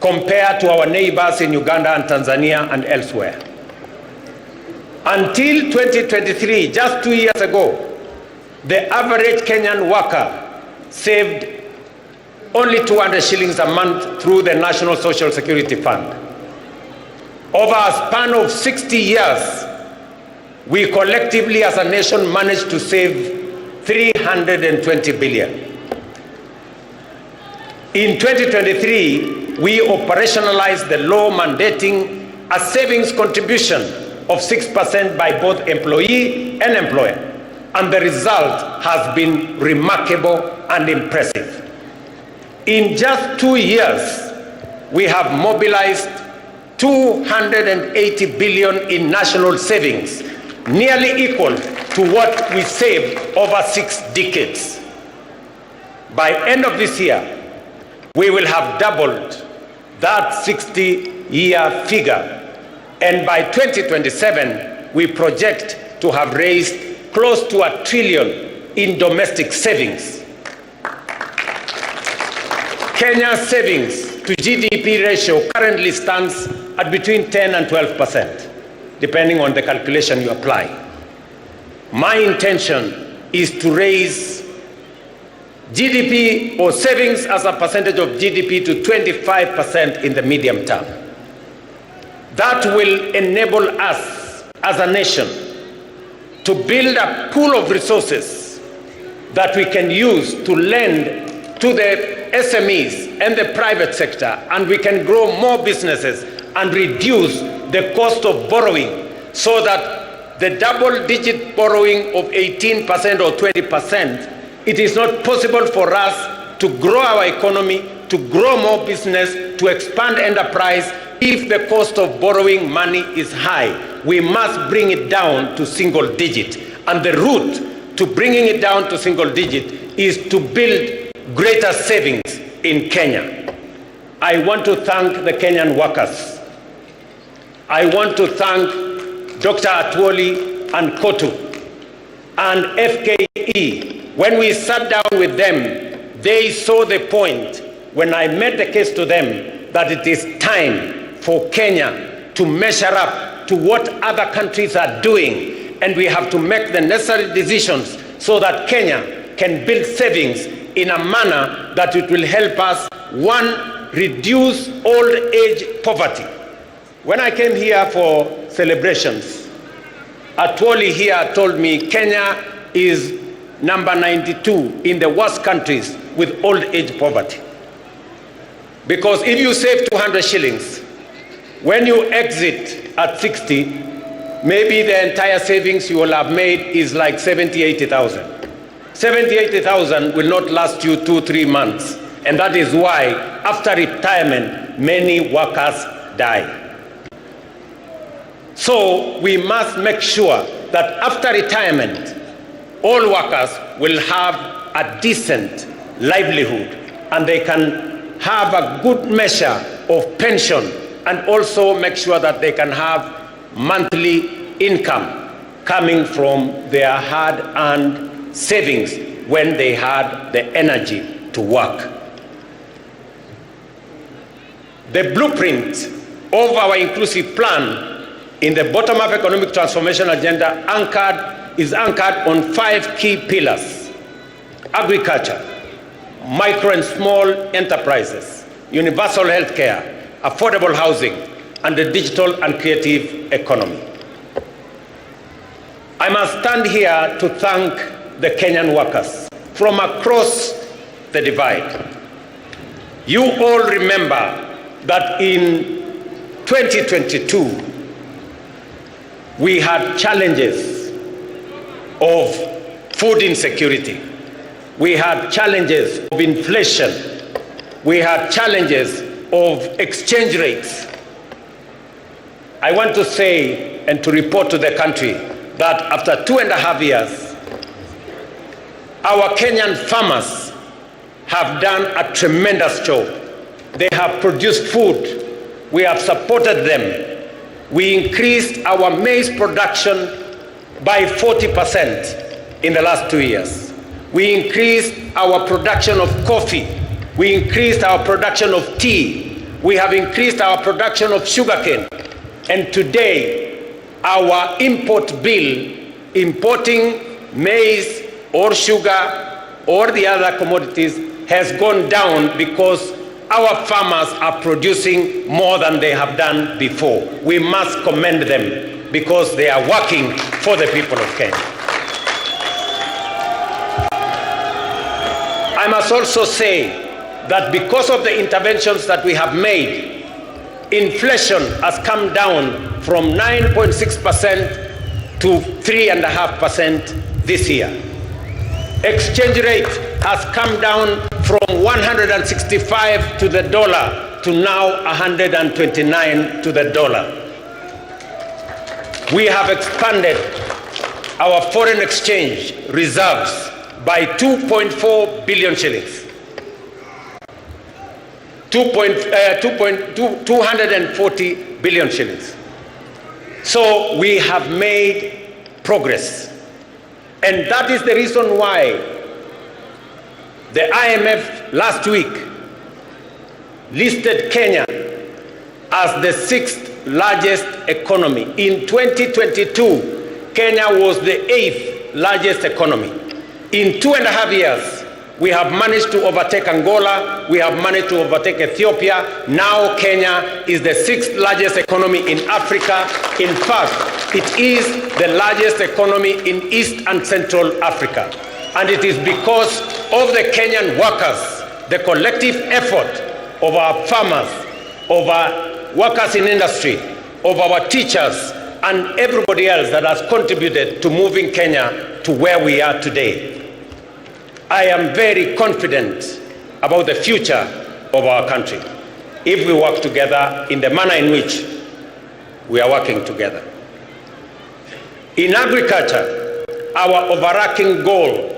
compared to our neighbors in Uganda and Tanzania and elsewhere. Until 2023, just 2 years ago, the average Kenyan worker saved only 200 shillings a month through the National Social Security Fund. Over a span of 60 years, we collectively as a nation managed to save 320 billion. In 2023, we operationalized the law mandating a savings contribution of 6% by both employee and employer, and the result has been remarkable and impressive. In just 2 years, we have mobilized 280 billion in national savings, nearly equal to what we saved over 6 decades. By end of this year, we will have doubled that 60-year figure. And by 2027, we project to have raised close to $1 trillion in domestic savings. Kenya's savings to GDP ratio currently stands at between 10 and 12%, depending on the calculation you apply. My intention is to raise GDP or savings as a percentage of GDP to 25% in the medium term. That will enable us as a nation to build a pool of resources that we can use to lend to the SMEs and the private sector, and we can grow more businesses and reduce the cost of borrowing, so that the double-digit borrowing of 18% or 20%, it is not possible for us to grow our economy, to grow more business, to expand enterprise if the cost of borrowing money is high. We must bring it down to single digit. And the route to bringing it down to single digit is to build greater savings in Kenya. I want to thank the Kenyan workers. I want to thank Dr. Atwoli and COTU and FKE. When we sat down with them, they saw the point when I made the case to them that it is time for Kenya to measure up to what other countries are doing, and we have to make the necessary decisions so that Kenya can build savings in a manner that it will help us, one, reduce old age poverty. When I came here for celebrations, Atwoli here told me Kenya is number 92 in the worst countries with old age poverty. Because if you save 200 shillings, when you exit at 60, maybe the entire savings you will have made is like 70, 80,000. 70, 80,000 will not last you 2-3 months. And that is why after retirement, many workers die. So we must make sure that after retirement, all workers will have a decent livelihood, and they can have a good measure of pension, and also make sure that they can have monthly income coming from their hard-earned savings when they had the energy to work. The blueprint of our inclusive plan in the bottom-up economic transformation agenda is anchored on 5 key pillars: agriculture, micro and small enterprises, universal health care, affordable housing, and the digital and creative economy. I must stand here to thank the Kenyan workers from across the divide. You all remember that in 2022, we had challenges of food insecurity. We had challenges of inflation. We had challenges of exchange rates. I want to say and to report to the country that after 2.5 years, our Kenyan farmers have done a tremendous job. They have produced food. We have supported them. We increased our maize production by 40% in the last 2 years. We increased our production of coffee. We increased our production of tea. We have increased our production of sugarcane. And today, our import bill, importing maize or sugar or the other commodities, has gone down because our farmers are producing more than they have done before. We must commend them because they are working for the people of Kenya. I must also say that because of the interventions that we have made, inflation has come down from 9.6% to 3.5% this year. Exchange rate has come down from 165 to the dollar to now 129 to the dollar. We have expanded our foreign exchange reserves by 2.4 billion shillings. 240 billion shillings. So we have made progress. And that is the reason why the IMF last week listed Kenya as the 6th largest economy. In 2022, Kenya was the 8th largest economy. In 2.5 years, we have managed to overtake Angola, we have managed to overtake Ethiopia. Now Kenya is the 6th largest economy in Africa. In fact, it is the largest economy in East and Central Africa. And it is because of the Kenyan workers, the collective effort of our farmers, of our workers in industry, of our teachers, and everybody else that has contributed to moving Kenya to where we are today. I am very confident about the future of our country if we work together in the manner in which we are working together. In agriculture, our overarching goal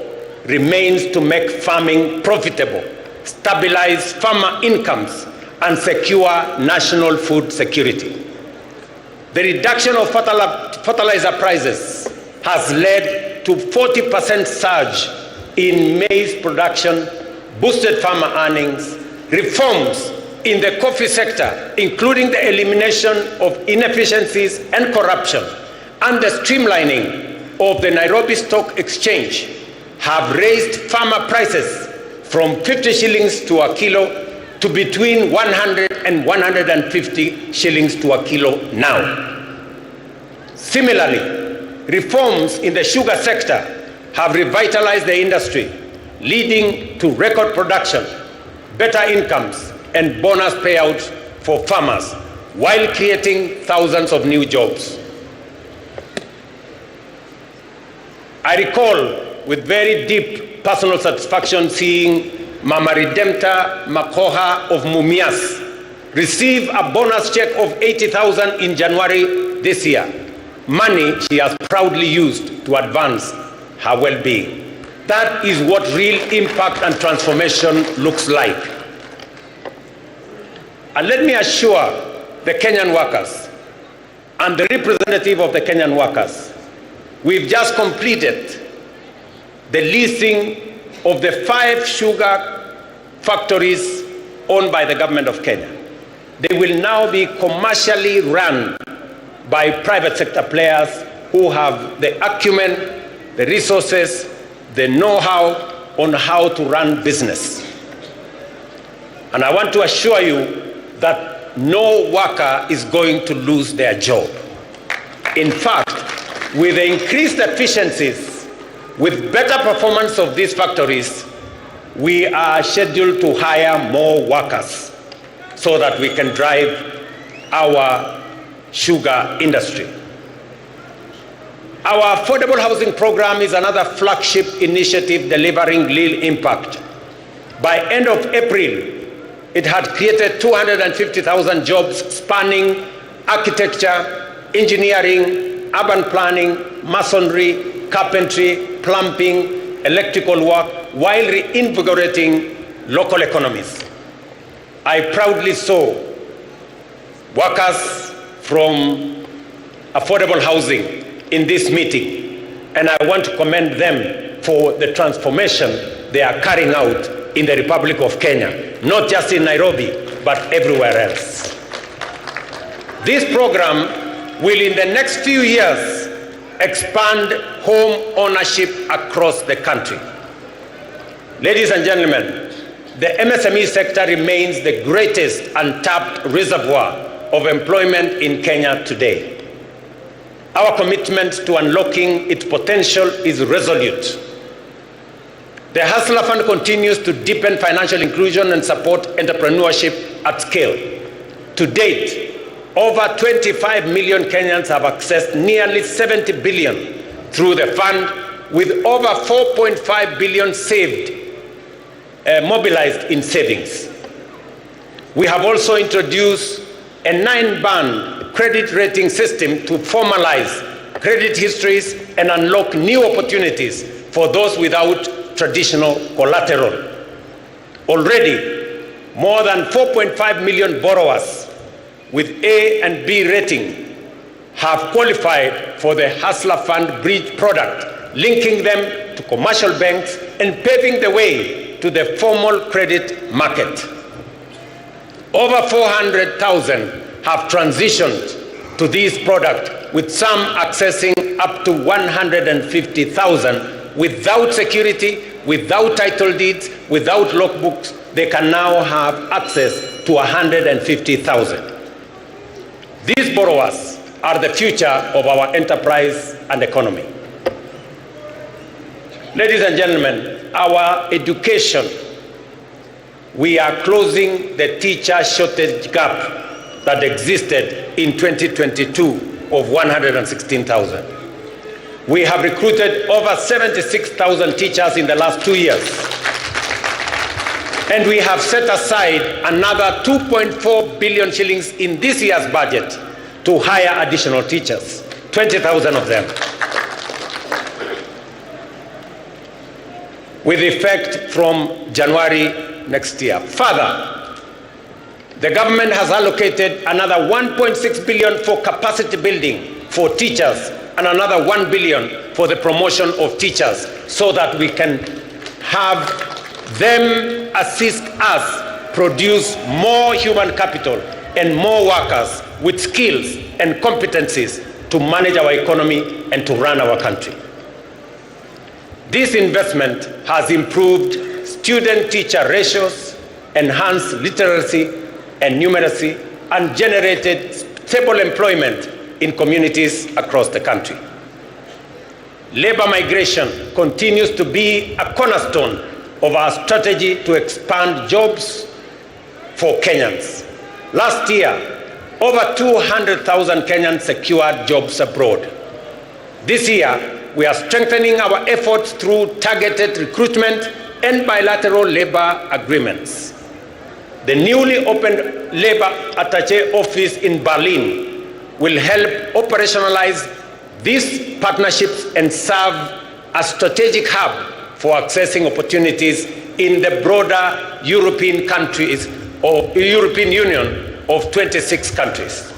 remains to make farming profitable, stabilize farmer incomes, and secure national food security. The reduction of fertilizer prices has led to 40% surge in maize production, boosted farmer earnings, reforms in the coffee sector, including the elimination of inefficiencies and corruption, and the streamlining of the Nairobi Stock Exchange have raised farmer prices from 50 shillings to a kilo to between 100 and 150 shillings to a kilo now. Similarly, reforms in the sugar sector have revitalized the industry, leading to record production, better incomes, and bonus payouts for farmers, while creating thousands of new jobs. I recall with very deep personal satisfaction seeing Mama Redempta Makoha of Mumias receive a bonus check of 80,000 in January this year, money she has proudly used to advance her well-being. That is what real impact and transformation looks like. And let me assure the Kenyan workers and the representative of the Kenyan workers, we've just completed the leasing of the 5 sugar factories owned by the government of Kenya. They will now be commercially run by private sector players who have the acumen, the resources, the know-how on how to run business. And I want to assure you that no worker is going to lose their job. In fact, with the increased efficiencies, with better performance of these factories, we are scheduled to hire more workers so that we can drive our sugar industry. Our affordable housing program is another flagship initiative delivering real impact. By end of April, it had created 250,000 jobs spanning architecture, engineering, urban planning, masonry, carpentry, plumbing, electrical work, while reinvigorating local economies. I proudly saw workers from affordable housing in this meeting, and I want to commend them for the transformation they are carrying out in the Republic of Kenya, not just in Nairobi, but everywhere else. This program will, in the next few years, expand home ownership across the country. Ladies and gentlemen, the MSME sector remains the greatest untapped reservoir of employment in Kenya today. Our commitment to unlocking its potential is resolute. The Hustler Fund continues to deepen financial inclusion and support entrepreneurship at scale. To date, over 25 million Kenyans have accessed nearly 70 billion through the fund, with over 4.5 billion mobilized in savings. We have also introduced a 9-band credit rating system to formalize credit histories and unlock new opportunities for those without traditional collateral. Already, more than 4.5 million borrowers with A and B rating have qualified for the Hustler Fund Bridge product, linking them to commercial banks and paving the way to the formal credit market. Over 400,000 have transitioned to this product, with some accessing up to 150,000 without security, without title deeds, without logbooks. They can now have access to 150,000. These borrowers are the future of our enterprise and economy. Ladies and gentlemen, our education, we are closing the teacher shortage gap that existed in 2022 of 116,000. We have recruited over 76,000 teachers in the last 2 years. And we have set aside another 2.4 billion shillings in this year's budget to hire additional teachers, 20,000 of them, with effect from January next year. Further, the government has allocated another 1.6 billion for capacity building for teachers and another 1 billion for the promotion of teachers, so that we can have them assist us produce more human capital and more workers with skills and competencies to manage our economy and to run our country. This investment has improved student-teacher ratios, enhanced literacy and numeracy, and generated stable employment in communities across the country. Labor migration continues to be a cornerstone of our strategy to expand jobs for Kenyans. Last year, over 200,000 Kenyans secured jobs abroad. This year, we are strengthening our efforts through targeted recruitment and bilateral labor agreements. The newly opened labor attaché office in Berlin will help operationalize these partnerships and serve as strategic hub for accessing opportunities in the broader European countries or European Union of 26 countries.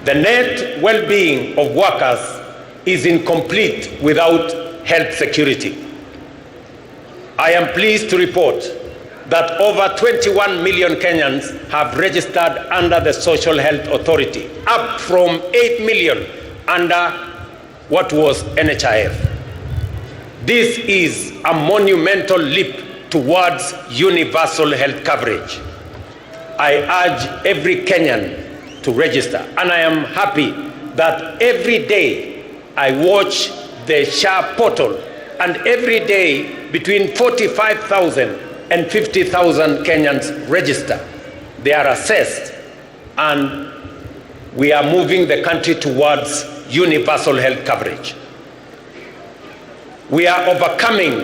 The net well-being of workers is incomplete without health security. I am pleased to report that over 21 million Kenyans have registered under the Social Health Authority, up from 8 million under what was NHIF. This is a monumental leap towards universal health coverage. I urge every Kenyan to register, and I am happy that every day I watch the SHA portal, and every day between 45,000 and 50,000 Kenyans register. They are assessed, and we are moving the country towards universal health coverage. We are overcoming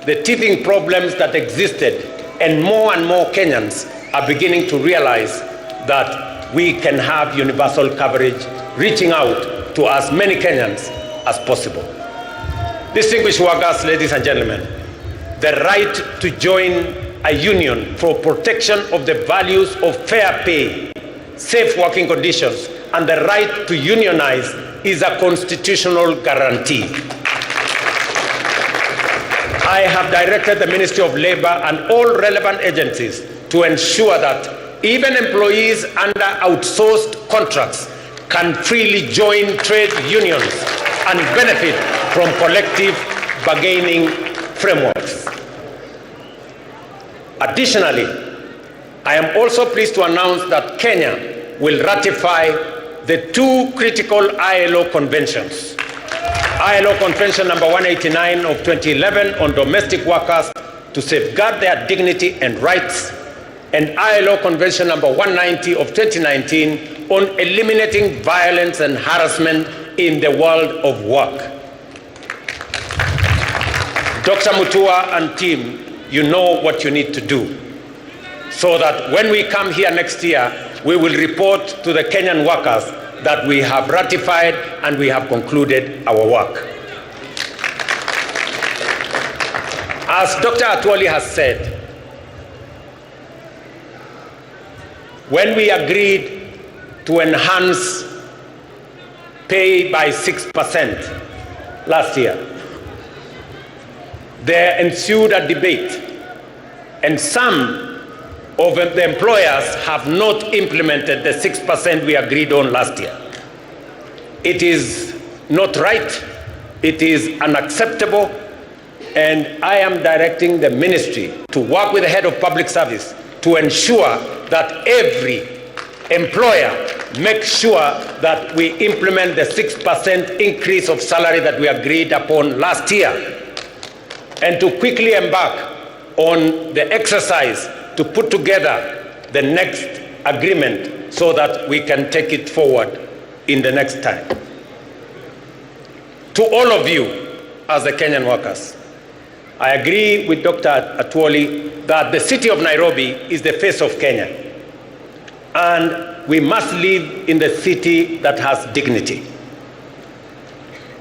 the teething problems that existed, and more Kenyans are beginning to realize that we can have universal coverage, reaching out to as many Kenyans as possible. Distinguished workers, ladies and gentlemen, the right to join a union for protection of the values of fair pay, safe working conditions, and the right to unionize is a constitutional guarantee. I have directed the Ministry of Labor and all relevant agencies to ensure that even employees under outsourced contracts can freely join trade unions and benefit from collective bargaining frameworks. Additionally, I am also pleased to announce that Kenya will ratify the two critical ILO conventions. ILO Convention number 189 of 2011 on domestic workers to safeguard their dignity and rights, and ILO Convention number 190 of 2019 on eliminating violence and harassment in the world of work. Dr. Mutua and team, you know what you need to do, so that when we come here next year, we will report to the Kenyan workers that we have ratified and we have concluded our work. As Dr. Atwoli has said, when we agreed to enhance pay by 6% last year, there ensued a debate, and some of the employers have not implemented the 6% we agreed on last year. It is not right, it is unacceptable, and I am directing the ministry to work with the head of public service to ensure that every employer makes sure that we implement the 6% increase of salary that we agreed upon last year, and to quickly embark on the exercise to put together the next agreement so that we can take it forward in the next time. To all of you as the Kenyan workers, I agree with Dr. Atwoli that the city of Nairobi is the face of Kenya, and we must live in the city that has dignity.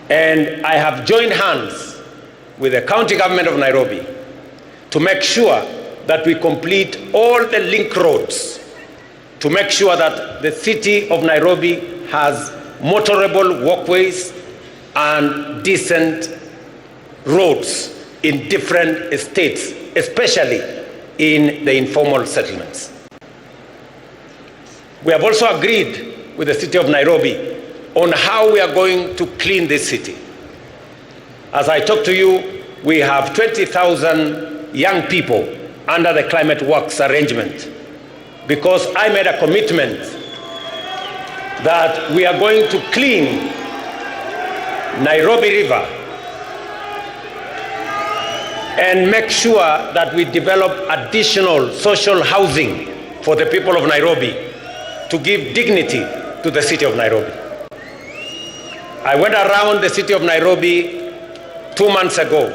And I have joined hands with the county government of Nairobi to make sure that we complete all the link roads to make sure that the city of Nairobi has motorable walkways and decent roads in different estates, especially in the informal settlements. We have also agreed with the city of Nairobi on how we are going to clean this city. As I talk to you, we have 20,000 young people under the Climate Works arrangement, because I made a commitment that we are going to clean Nairobi River and make sure that we develop additional social housing for the people of Nairobi to give dignity to the city of Nairobi. I went around the city of Nairobi 2 months ago,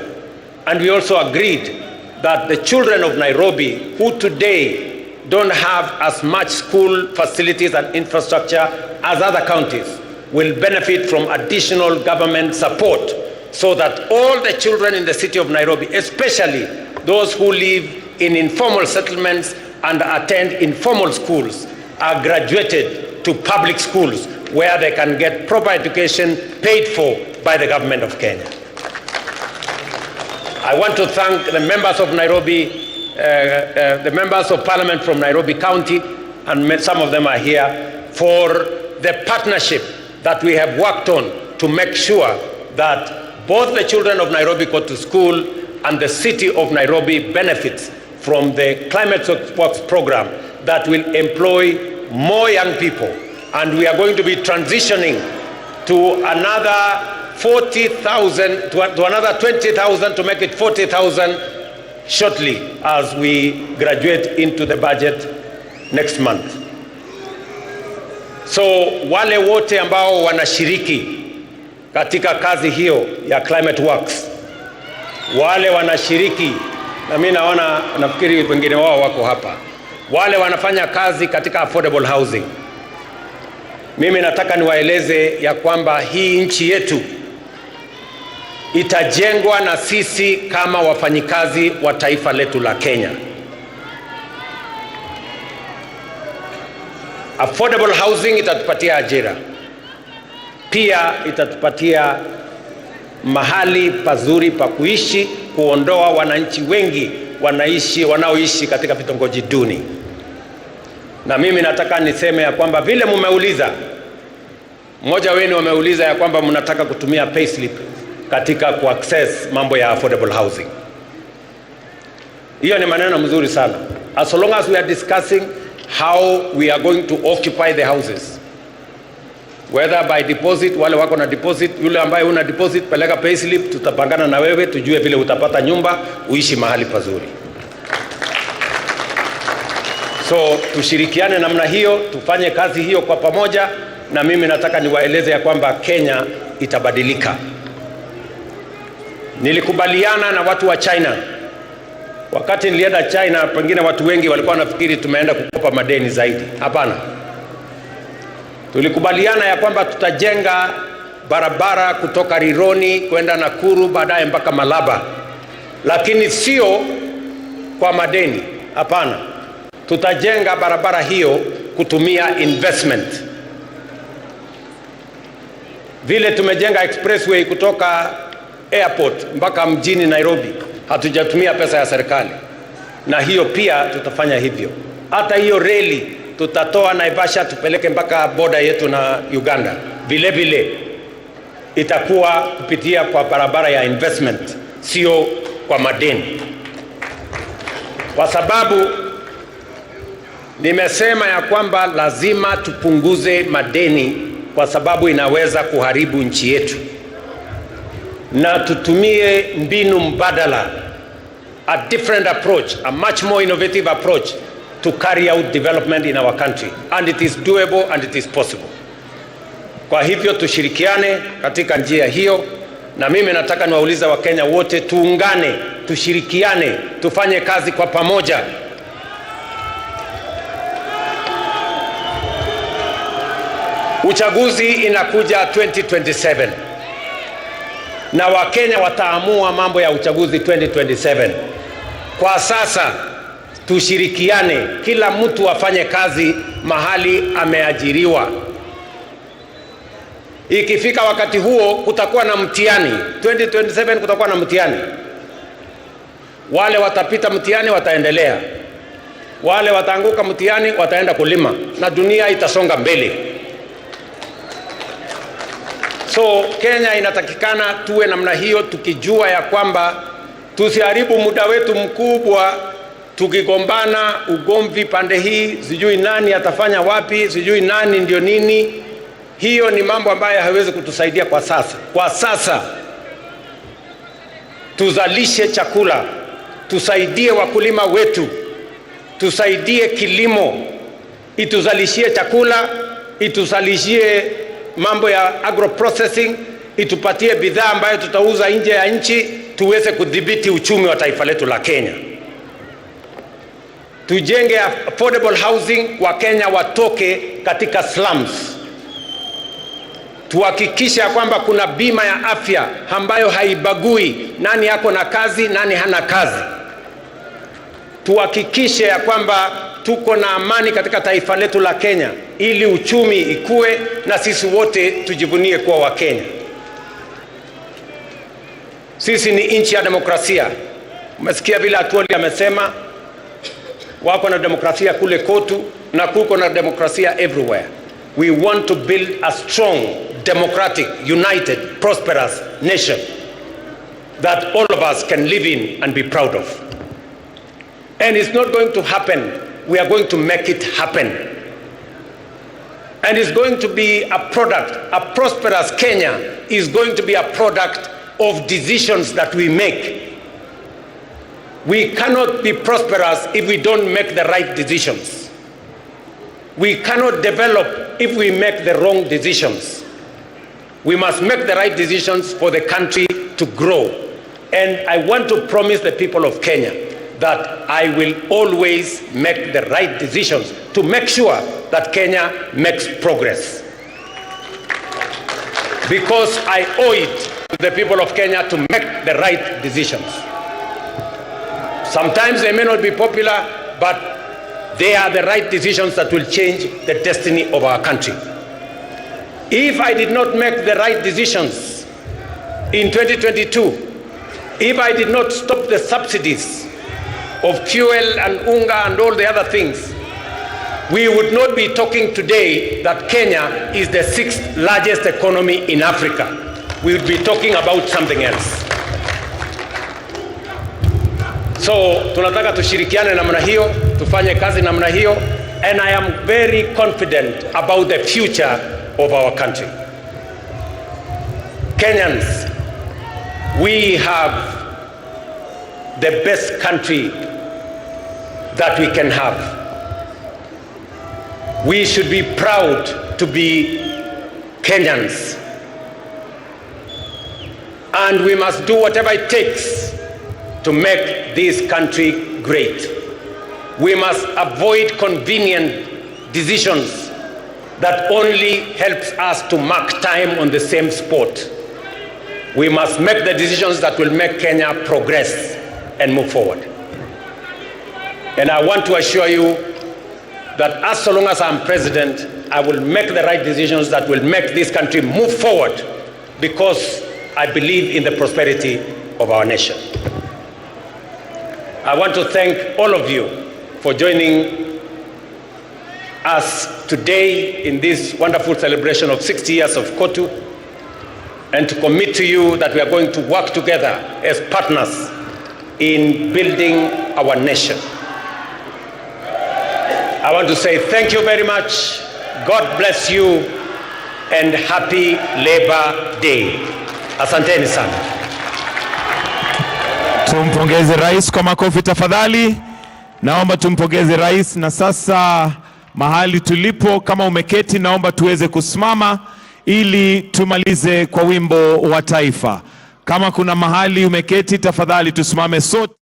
and we also agreed that the children of Nairobi who today don't have as much school facilities and infrastructure as other counties will benefit from additional government support, so that all the children in the city of Nairobi, especially those who live in informal settlements and attend informal schools, are graduated to public schools where they can get proper education paid for by the government of Kenya. I want to thank the members of Nairobi, the members of parliament from Nairobi County, and some of them are here, for the partnership that we have worked on to make sure that both the children of Nairobi go to school and the city of Nairobi benefits from the Climate Works program that will employ more young people. And we are going to be transitioning to another 40,000, to another 20,000 to make it 40,000 shortly as we graduate into the budget next month. So wale wote ambao wanashiriki katika kazi hiyo ya Climate Works, wale wanashiriki, na mimi naona, nafikiri wengine wao wako hapa, wale wanafanya kazi katika affordable housing, mimi nataka niwaeleze ya kwamba hii nchi yetu itajengwa na sisi kama wafanyikazi wa taifa letu la Kenya. Affordable housing itatupatia ajira, pia itatupatia mahali pazuri pa kuishi, kuondoa wananchi wengi wanaoishi katika vitongoji duni. Na mimi nataka niseme ya kwamba vile mumeuliza, mmoja wenu wameuliza ya kwamba mnataka kutumia payslip katika kuaccess mambo ya affordable housing. Hiyo ni maneno mzuri sana. As long as we are discussing how we are going to occupy the houses, whether by deposit, wale wako na deposit, yule ambaye una deposit peleka payslip, tutapangana na wewe tujue vile utapata nyumba uishi mahali pazuri. So tushirikiane namna hiyo, tufanye kazi hiyo kwa pamoja, na mimi nataka niwaeleze ya kwamba Kenya itabadilika. Nilikubaliana na watu wa China. Wakati nilienda China, pengine watu wengi walikuwa wanafikiri tumeenda kukopa madeni zaidi. Hapana. Tulikubaliana ya kwamba tutajenga barabara kutoka Rironi kwenda Nakuru, baadaye mpaka Malaba. Lakini sio kwa madeni. Hapana. Tutajenga barabara hiyo kutumia investment. Vile tumejenga expressway kutoka airport mpaka mjini Nairobi, hatujatumia pesa ya serikali, na hiyo pia tutafanya hivyo. Hata hiyo reli tutatoa Naivasha tupeleke mpaka boda yetu na Uganda, vile vile itakuwa kupitia kwa barabara ya investment, sio kwa madeni. Kwa sababu nimesema ya kwamba lazima tupunguze madeni, kwa sababu inaweza kuharibu nchi yetu, na tutumie mbinu mbadala, a different approach, a much more innovative approach to carry out development in our country, and it is doable and it is possible. Kwa hivyo tushirikiane katika njia hiyo, na mimi nataka niwaulize Wakenya wote tuungane, tushirikiane, tufanye kazi kwa pamoja. Uchaguzi inakuja 2027 na Wakenya wataamua mambo ya uchaguzi 2027. Kwa sasa tushirikiane, kila mtu afanye kazi mahali ameajiriwa. Ikifika wakati huo kutakuwa na mtihani, 2027 kutakuwa na mtihani. Wale watapita mtihani wataendelea, wale wataanguka mtihani wataenda kulima, na dunia itasonga mbele. So Kenya inatakikana tuwe namna hiyo, tukijua ya kwamba tusiharibu muda wetu mkubwa tukigombana, ugomvi pande hii, sijui nani atafanya wapi, sijui nani ndio nini. Hiyo ni mambo ambayo haiwezi kutusaidia kwa sasa. Kwa sasa tuzalishe chakula, tusaidie wakulima wetu, tusaidie kilimo, ituzalishie chakula, ituzalishie mambo ya agro processing, itupatie bidhaa ambayo tutauza nje ya nchi, tuweze kudhibiti uchumi wa taifa letu la Kenya. Tujenge affordable housing, wa Kenya watoke katika slums. Tuhakikishe kwamba kuna bima ya afya ambayo haibagui nani yako na kazi, nani hana kazi. Tuhakikishe ya kwamba tuko na amani katika taifa letu la Kenya, ili uchumi ikue na sisi wote tujivunie kuwa wa Kenya. Sisi ni nchi ya demokrasia. Umesikia vile Atwoli amesema wako na demokrasia kule Kotu, na kuko na demokrasia everywhere. We want to build a strong, democratic, united, prosperous nation that all of us can live in and be proud of. And it's not going to happen. We are going to make it happen. And it's going to be a product, a prosperous Kenya is going to be a product of decisions that we make. We cannot be prosperous if we don't make the right decisions. We cannot develop if we make the wrong decisions. We must make the right decisions for the country to grow. And I want to promise the people of Kenya that I will always make the right decisions to make sure that Kenya makes progress. Because I owe it to the people of Kenya to make the right decisions. Sometimes they may not be popular, but they are the right decisions that will change the destiny of our country. If I did not make the right decisions in 2022, if I did not stop the subsidies of fuel and unga and all the other things, we would not be talking today that Kenya is the 6th largest economy in Africa. We would be talking about something else. So tunataka tushirikiane namna hiyo, tufanye kazi namna hiyo, and I am very confident about the future of our country. Kenyans, we have the best country that we can have. We should be proud to be Kenyans. And we must do whatever it takes to make this country great. We must avoid convenient decisions that only helps us to mark time on the same spot. We must make the decisions that will make Kenya progress and move forward. And I want to assure you that as long as I'm president, I will make the right decisions that will make this country move forward, because I believe in the prosperity of our nation. I want to thank all of you for joining us today in this wonderful celebration of 60 years of COTU, and to commit to you that we are going to work together as partners in building our nation. I want to say thank you very much, God bless you, and happy Labor Day. Asanteni sana. Tumpongeze rais kwa makofi tafadhali. Naomba tumpongeze rais, na sasa mahali tulipo, kama umeketi, naomba tuweze kusimama ili tumalize kwa wimbo wa taifa. Kama kuna mahali umeketi, tafadhali tusimame sote.